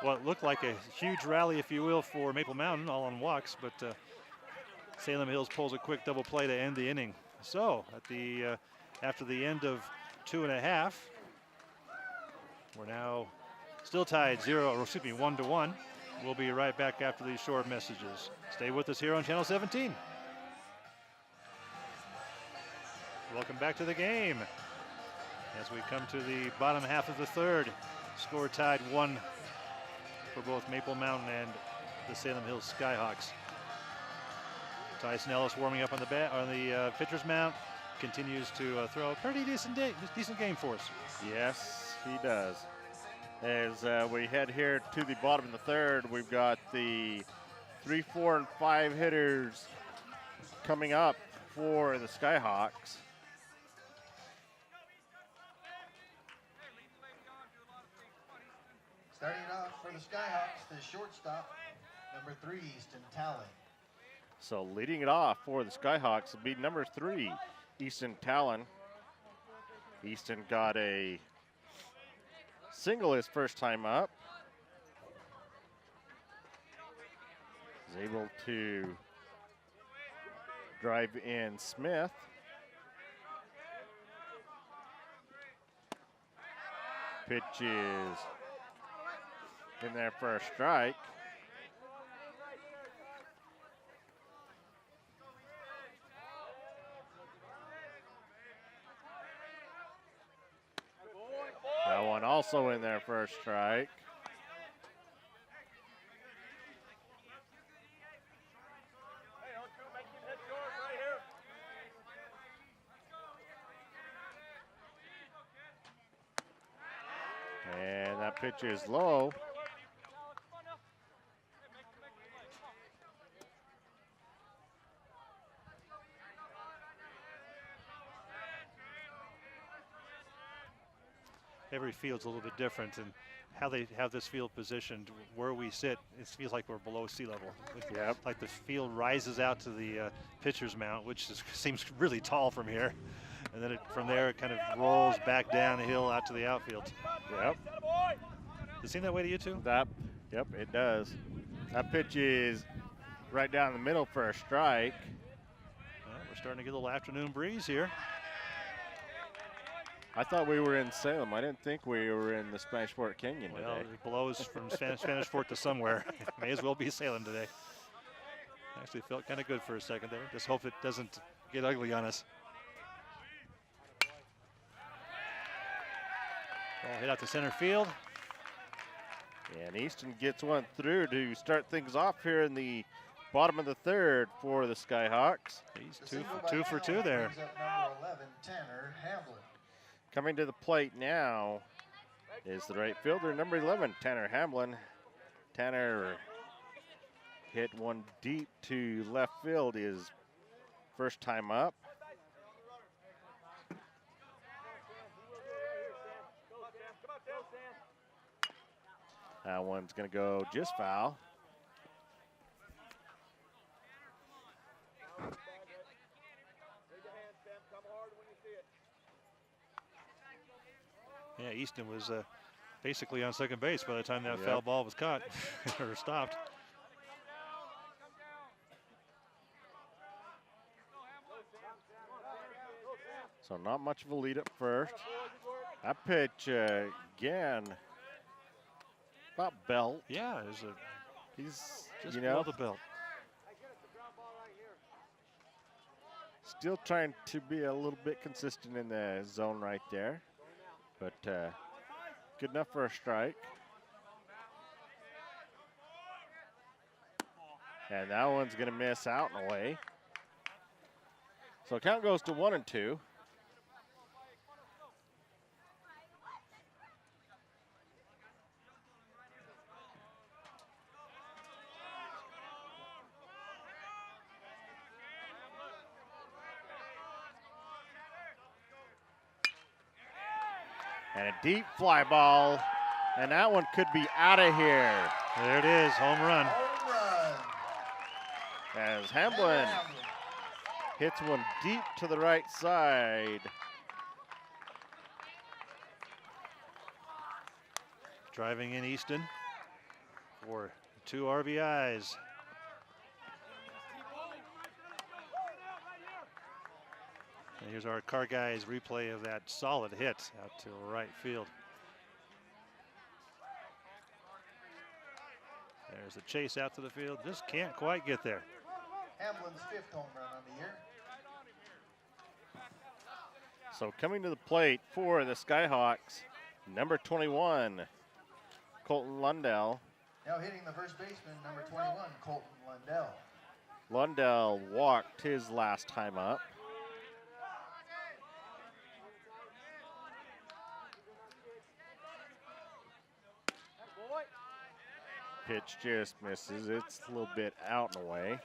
what looked like a huge rally, if you will, for Maple Mountain, all on walks, but Salem Hills pulls a quick double play to end the inning. So at the after the end of 2.5, we're now still tied 1-1. We'll be right back after these short messages. Stay with us here on Channel 17. Welcome back to the game. As we come to the bottom half of the third, score tied 1 for both Maple Mountain and the Salem Hills Skyhawks. Tyson Ellis warming up on the pitcher's mound, continues to throw a pretty decent game for us. Yes, he does. As we head here to the bottom of the third, we've got the 3, 4, and 5 hitters coming up for the Skyhawks. Starting off for the Skyhawks, the shortstop, number 3, Easton Talley. So leading it off for the Skyhawks will be number 3, Easton Talon. Easton got a single his first time up. Is able to drive in Smith. Pitch is in there for a strike. That one also in there for a strike. And that pitch is low. Every field's a little bit different, and how they have this field positioned, where we sit, it feels like we're below sea level. Yep. Like the field rises out to the pitcher's mound, which seems really tall from here. And then from there, it kind of rolls back down the hill out to the outfield. Yep. Does it seem that way to you too? Yep, it does. That pitch is right down the middle for a strike. Well, we're starting to get a little afternoon breeze here. I thought we were in Salem. I didn't think we were in the Spanish Fort Canyon Well, today. it blows from Spanish Fort to somewhere. May as well be Salem today. Actually felt kind of good for a second there. Just hope it doesn't get ugly on us. Ball hit out to center field. And Easton gets one through to start things off here in the bottom of the third for the Skyhawks. He's two for two there. Brings up number 11, Tanner Hamlin. Coming to the plate now is the right fielder, number 11, Tanner Hamlin. Tanner hit one deep to left field his first time up. That one's going to go just foul. Yeah, Easton was basically on second base by the time that foul ball was caught or stopped. So not much of a lead at first. That pitch again, about belt. Yeah, He's just you below know the belt. still trying to be a little bit consistent in the zone right there, but good enough for a strike. And that one's going to miss out and away. So count goes to 1-2. And a deep fly ball, and that one could be out of here. There it is, home run. Home run. As Hamlin hits one deep to the right side. driving in Easton for 2 RBIs. And here's our Car Guys replay of that solid hit out to right field. There's a chase out to the field. Just can't quite get there. Hamblin's 5th home run on the year. So coming to the plate for the Skyhawks, number 21, Colton Lundell. Now hitting the first baseman, number 21, Colton Lundell. Lundell walked his last time up. Pitch just misses. It's a little bit out and away.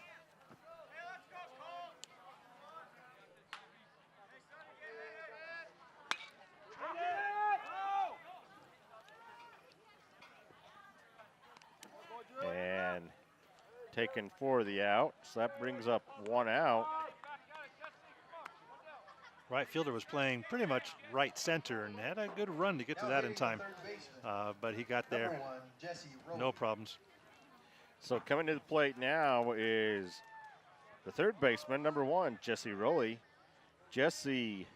And taken for the out. So that brings up 1 out. Right fielder was playing pretty much right center and had a good run to get to that in time. But he got there. No problems. So coming to the plate now is the third baseman, number 1, Jesse Rowley. Jesse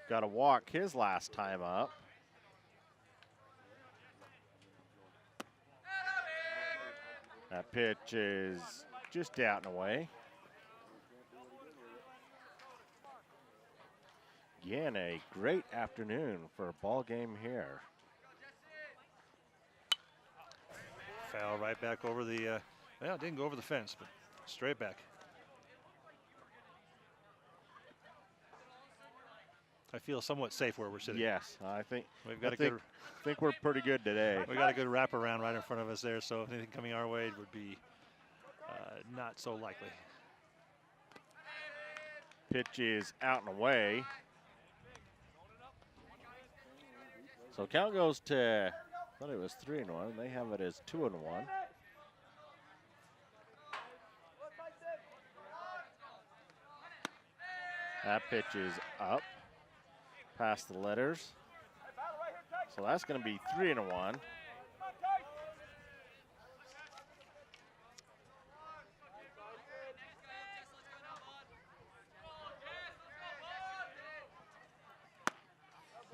got a walk his last time up. That pitch is just out and away. Again, a great afternoon for a ball game here. Foul right back over the, well, it didn't go over the fence, but straight back. I feel somewhat safe where we're sitting. Yes, I think We've got think we're pretty good today. We got a good wraparound right in front of us there, so anything coming our way would be not so likely. Pitch is out and away. So count goes to, I thought it was 3-1. They have it as 2-1. That pitch is up past the letters. So that's going to be 3-1.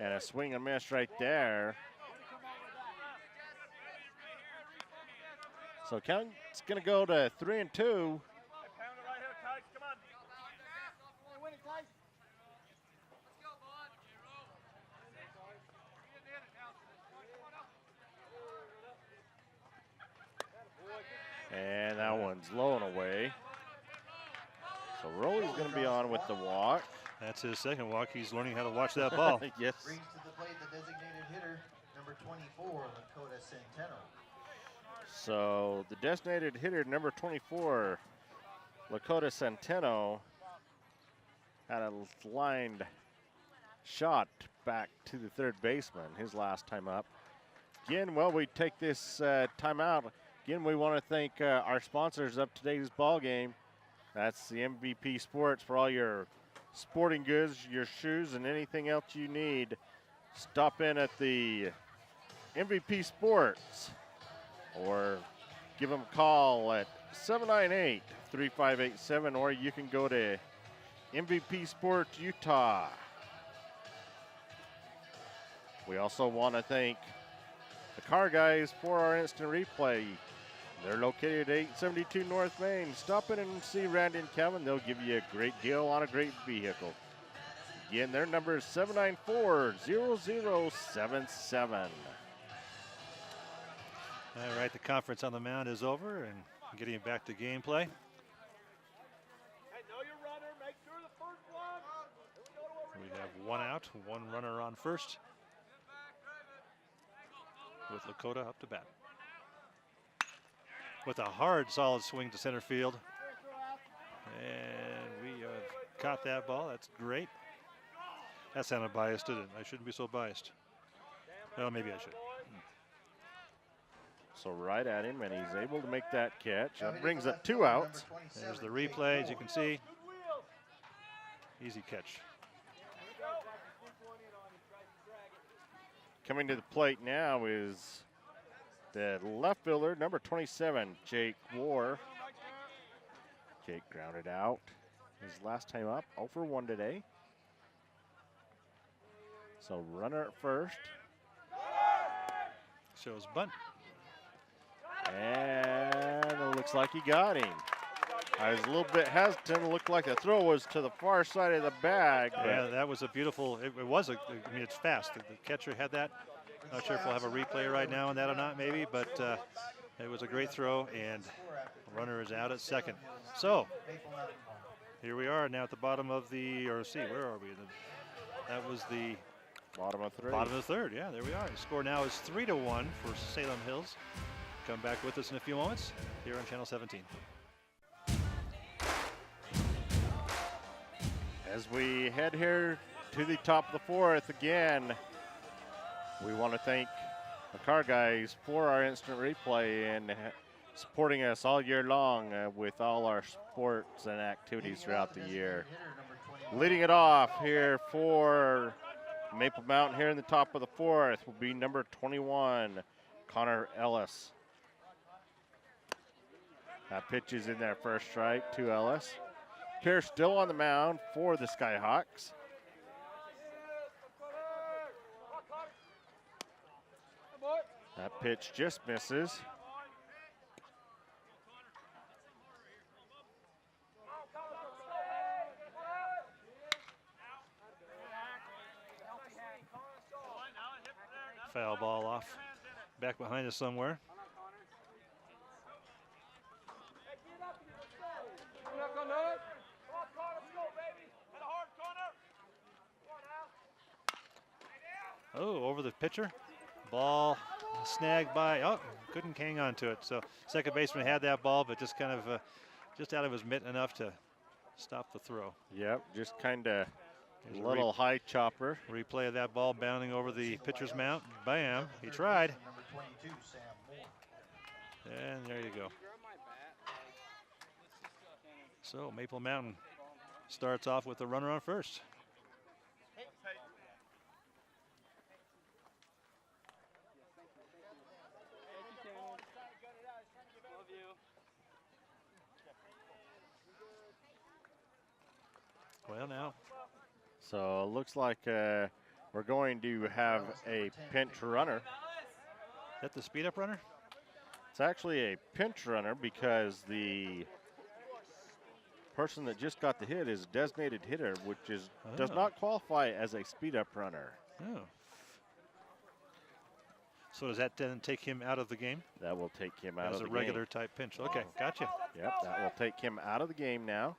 And a swing and miss right there. So count's going to go to 3-2. And that one's low and away. So Rowley's going to be on with the walk. That's his second walk. He's learning how to watch that ball. Yes. Brings to the plate the designated hitter, number 24, Lakota Centeno. So the designated hitter, number 24, Lakota Centeno, had a lined shot back to the third baseman his last time up. Again, while we take this timeout, again, we want to thank our sponsors of today's ball game. That's the MVP Sports for all your sporting goods, your shoes, and anything else you need. Stop in at the MVP Sports or give them a call at 798-3587, or you can go to MVP Sports Utah. We also want to thank the Car Guys for our instant replay. They're located at 872 North Main. Stop in and see Randy and Kevin. They'll give you a great deal on a great vehicle. Again, their number is 794-0077. All right, the conference on the mound is over and getting back to gameplay. Hey, know your runner. Make sure the first one. We have 1 out, 1 runner on first, with Lakota up to bat. With a hard, solid swing to center field. And we have caught that ball. That's great. That sounded biased, didn't it? I shouldn't be so biased. Well, maybe I should. So right at him, and he's able to make that catch. That brings up 2 outs. There's the replay, as you can see. Easy catch. coming to the plate now is the left fielder, number 27, Jake War. Jake grounded out his last time up, 0 for 1 today. So runner at first. Shows bunt. And it looks like he got him. I was a little bit hesitant. It looked like the throw was to the far side of the bag. Yeah, that was a beautiful, I mean, it's fast. The catcher had that. Not sure if we'll have a replay right now on that or not, maybe, but it was a great throw, and runner is out at second. So, here we are now at the bottom of the, or see, where are we? That was the Bottom of three. bottom of the third. Yeah, there we are. The score now is 3-1 for Salem Hills. Come back with us in a few moments here on Channel 17. As we head here to the top of the fourth again, we want to thank the car guys for our instant replay and supporting us all year long with all our sports and activities throughout the year. Leading it off here for Maple Mountain here in the top of the fourth will be number 21, Connor Ellis. That pitch is in there, first strike to Ellis. Pierce still on the mound for the Skyhawks. That pitch just misses. Foul ball off. Back behind us somewhere. Oh, over the pitcher. Ball snagged by, oh, couldn't hang on to it. So second baseman had that ball, but just kind of just out of his mitt enough to stop the throw. Yep, just kind of a little high chopper. Replay of that ball bounding over the pitcher's mount. Bam, he tried. And there you go. So Maple Mountain starts off with the runner on first. Well, now. So it looks like we're going to have a pinch runner. Is that the speed up runner? It's actually a pinch runner because the person that just got the hit is a designated hitter, which is does not qualify as a speed up runner. Oh. So does that then take him out of the game? That will take him out as of the a regular game. type pinch. Okay, gotcha. Yep, that will take him out of the game now.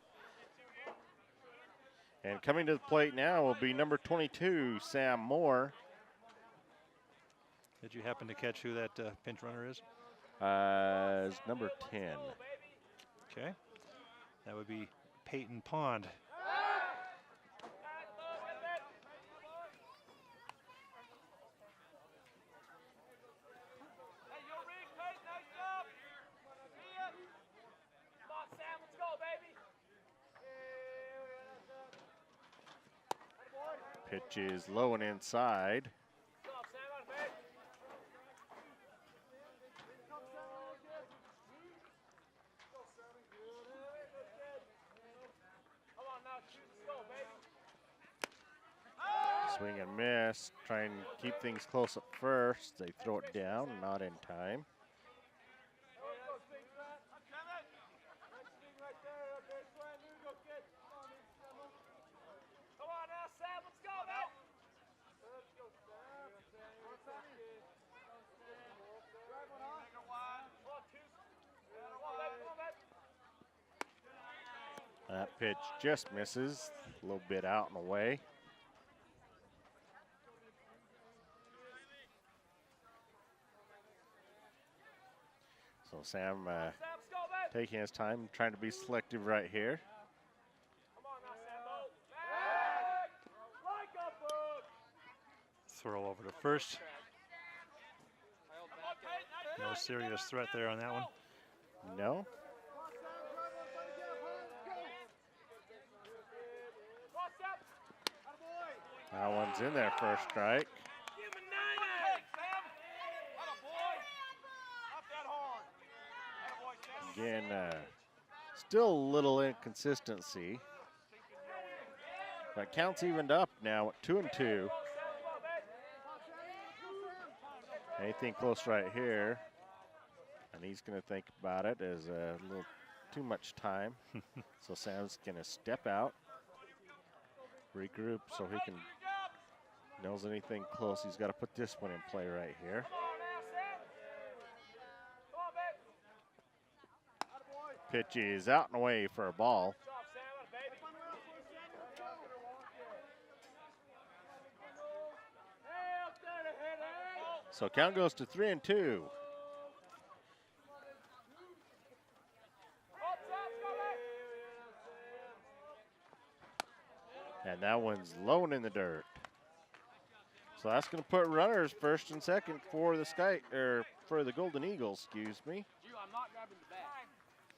And coming to the plate now will be number 22, Sam Moore. Did you happen to catch who that pinch runner is? Is number 10. Okay. That would be Peyton Pond. Pitch is low and inside. Swing and miss. Try and keep things close at first. They throw it down, not in time. That pitch just misses, a little bit out and away. So Sam taking his time, trying to be selective right here. Throw over to first. No serious threat there on that one. No. That one's in there, first strike. and still a little inconsistency. But counts evened up now at 2-2. Anything close right here, and he's going to think about it as a little too much time. So Sam's going to step out, regroup so he can knows anything close. He's got to put this one in play right here. Pitch is out and away for a ball. So count goes to 3-2. And that one's low and in the dirt. So that's going to put runners first and second for the for the Golden Eagles, excuse me.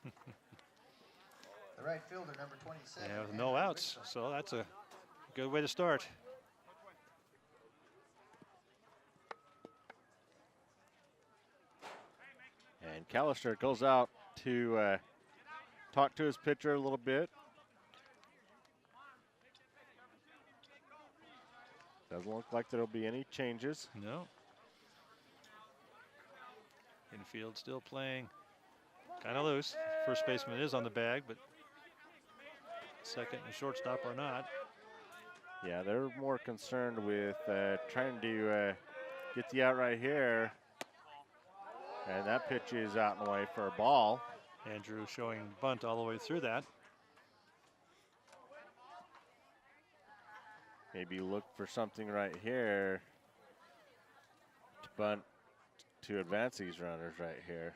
The right fielder, number 27. Yeah, with no outs, so that's a good way to start. And Callister goes out to talk to his pitcher a little bit. Doesn't look like there'll be any changes. No. Infield still playing kind of loose. First baseman is on the bag, but second and shortstop are not. Yeah, they're more concerned with trying to get the out right here. And that pitch is out and away for a ball. Andrew showing bunt all the way through that. Maybe look for something right here to bunt to advance these runners right here.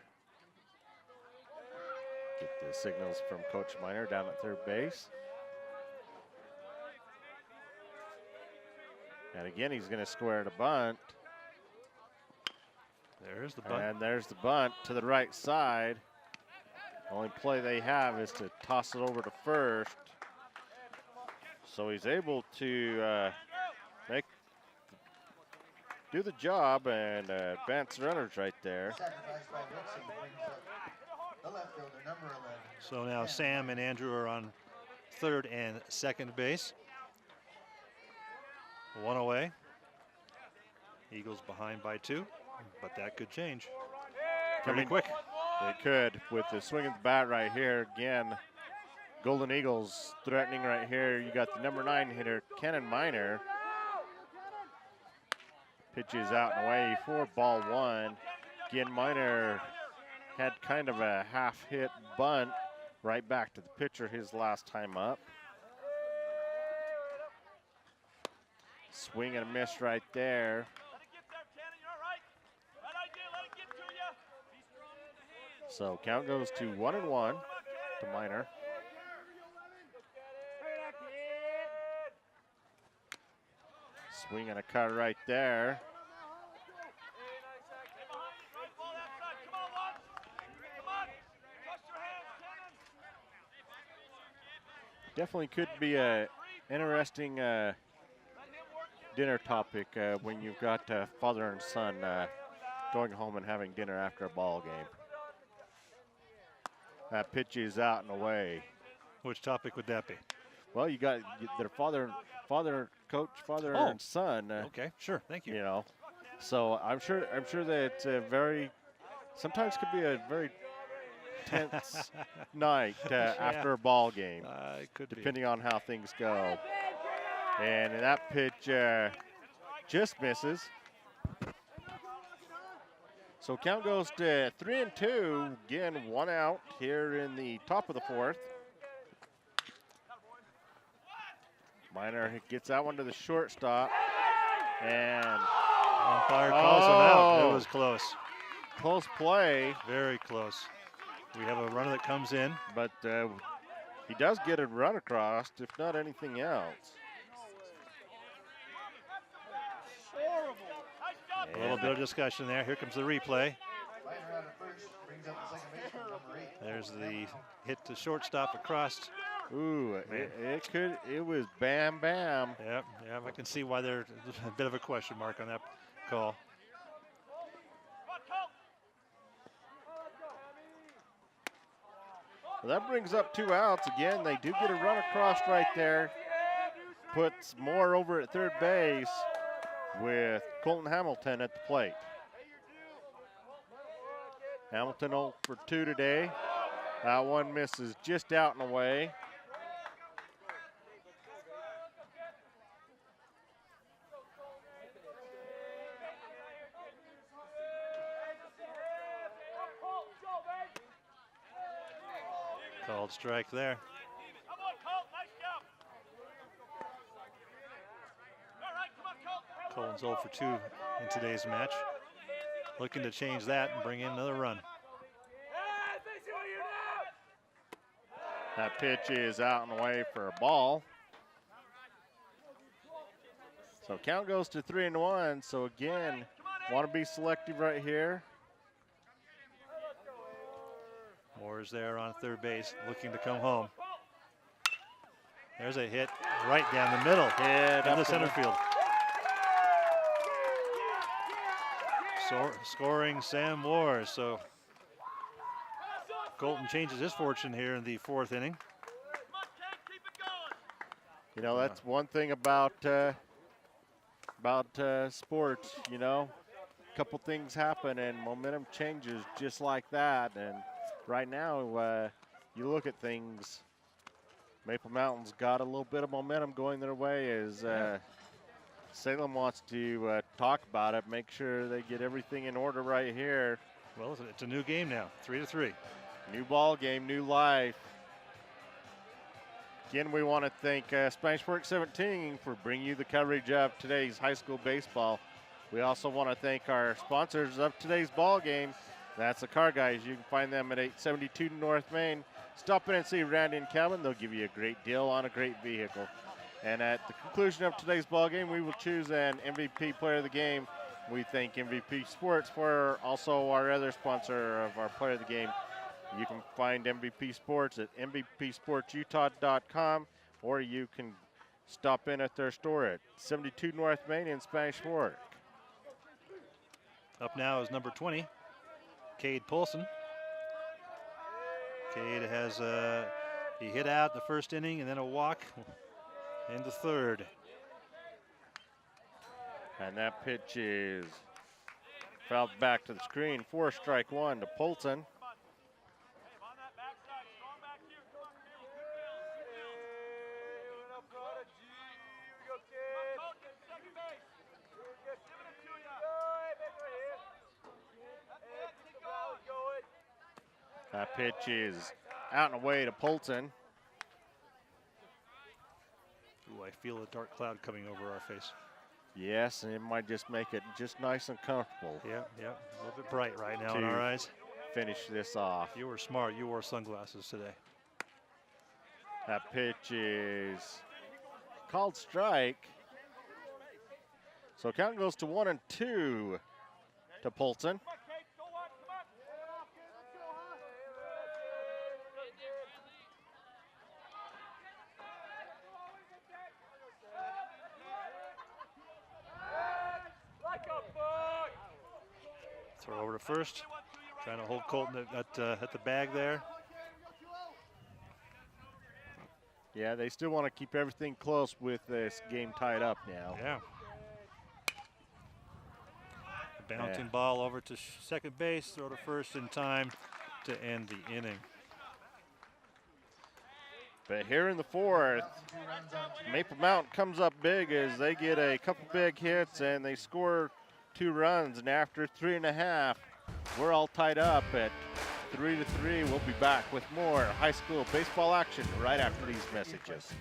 Get the signals from Coach Miner down at third base. And again, he's going to square to bunt. There's the bunt. And there's the bunt to the right side. Only play they have is to toss it over to first. So he's able to do the job and advance runners right there. Sacrificed by Wilson brings up the left fielder, number 11. So now Sam and Andrew are on third and second base. One away. Eagles behind by 2, but that could change. Pretty quick. It could with the swing of the bat right here. Again, Golden Eagles threatening right here. You got the number 9 hitter, Cannon Miner. Pitches out and away for ball 1. Again, Miner had kind of a half-hit bunt right back to the pitcher his last time up. Swing and a miss right there. So count goes to 1-1 to Miner. Swing and a cut right there. Definitely could be a interesting dinner topic when you've got father and son going home and having dinner after a ball game. That pitch is out and away. Which topic would that be? Well, you got their father and son. Okay, sure, thank you. You know, so I'm sure that it's a sometimes could be a very tense night after a ball game, It could depending on how things go. And that pitch just misses. So count goes to 3-2. Again, 1 out here in the top of the 4th. Miner gets that one to the shortstop. And umpire calls him out. It was close. Close play. Very close. We have a runner that comes in. But he does get a run across, if not anything else. A little bit of discussion there. Here comes the replay. Miner out at first brings up the second baseman, number 8. There's the hit to shortstop across. Ooh, it was bam, bam. Yep, I can see why there's a bit of a question mark on that call. Well, that brings up 2 outs. Again, they do get a run across right there. Puts Moore over at third base with Colton Hamilton at the plate. Hamilton 0 for 2 today. That one misses just out and away. Called strike there. Colton's 0 for 2 in today's match. Looking to change that and bring in another run. That pitch is out and away for a ball. So count goes to 3-1. So again, want to be selective right here. Moore's there on third base, looking to come home. There's a hit right down the middle in the center field. Scoring Sam Moore. So Colton changes his fortune here in the 4th inning. You know, that's one thing about sports, you know. A couple things happen and momentum changes just like that. And right now, you look at things, Maple Mountain's got a little bit of momentum going their way as Salem wants to talk about it, make sure they get everything in order right here. Well, it's a new game now, 3-3. New ball game, new life. Again, we want to thank Spanish Work 17 for bringing you the coverage of today's high school baseball. We also want to thank our sponsors of today's ball game. That's the Car Guys. You can find them at 872 North Main. Stop in and see Randy and Calvin. They'll give you a great deal on a great vehicle. And at the conclusion of today's ball game, we will choose an MVP player of the game. We thank MVP Sports for also our other sponsor of our player of the game. You can find MVP Sports at MVPSportsUtah.com, or you can stop in at their store at 72 North Main in Spanish Fork. Up now is number 20, Cade Polson. Cade has he hit out the 1st inning and then a walk in the 3rd. And that pitch is fouled back to the screen. 4-1 to Polson. That pitch is out and away to Polson. Ooh, I feel a dark cloud coming over our face. Yes, and it might just make it just nice and comfortable. Yeah, a little bit bright right now in our eyes. Finish this off. You were smart. You wore sunglasses today. That pitch is called strike. So count goes to 1-2 to Polson. Throw over to first. Trying to hold Colton at the bag there. Yeah, they still want to keep everything close with this game tied up now. Yeah. Bouncing ball over to second base, throw to first in time to end the inning. But here in the 4th, Maple Mountain comes up big as they get a couple big hits and they score 2 runs. And after 3.5, we're all tied up at 3-3. We'll be back with more high school baseball action right after these messages.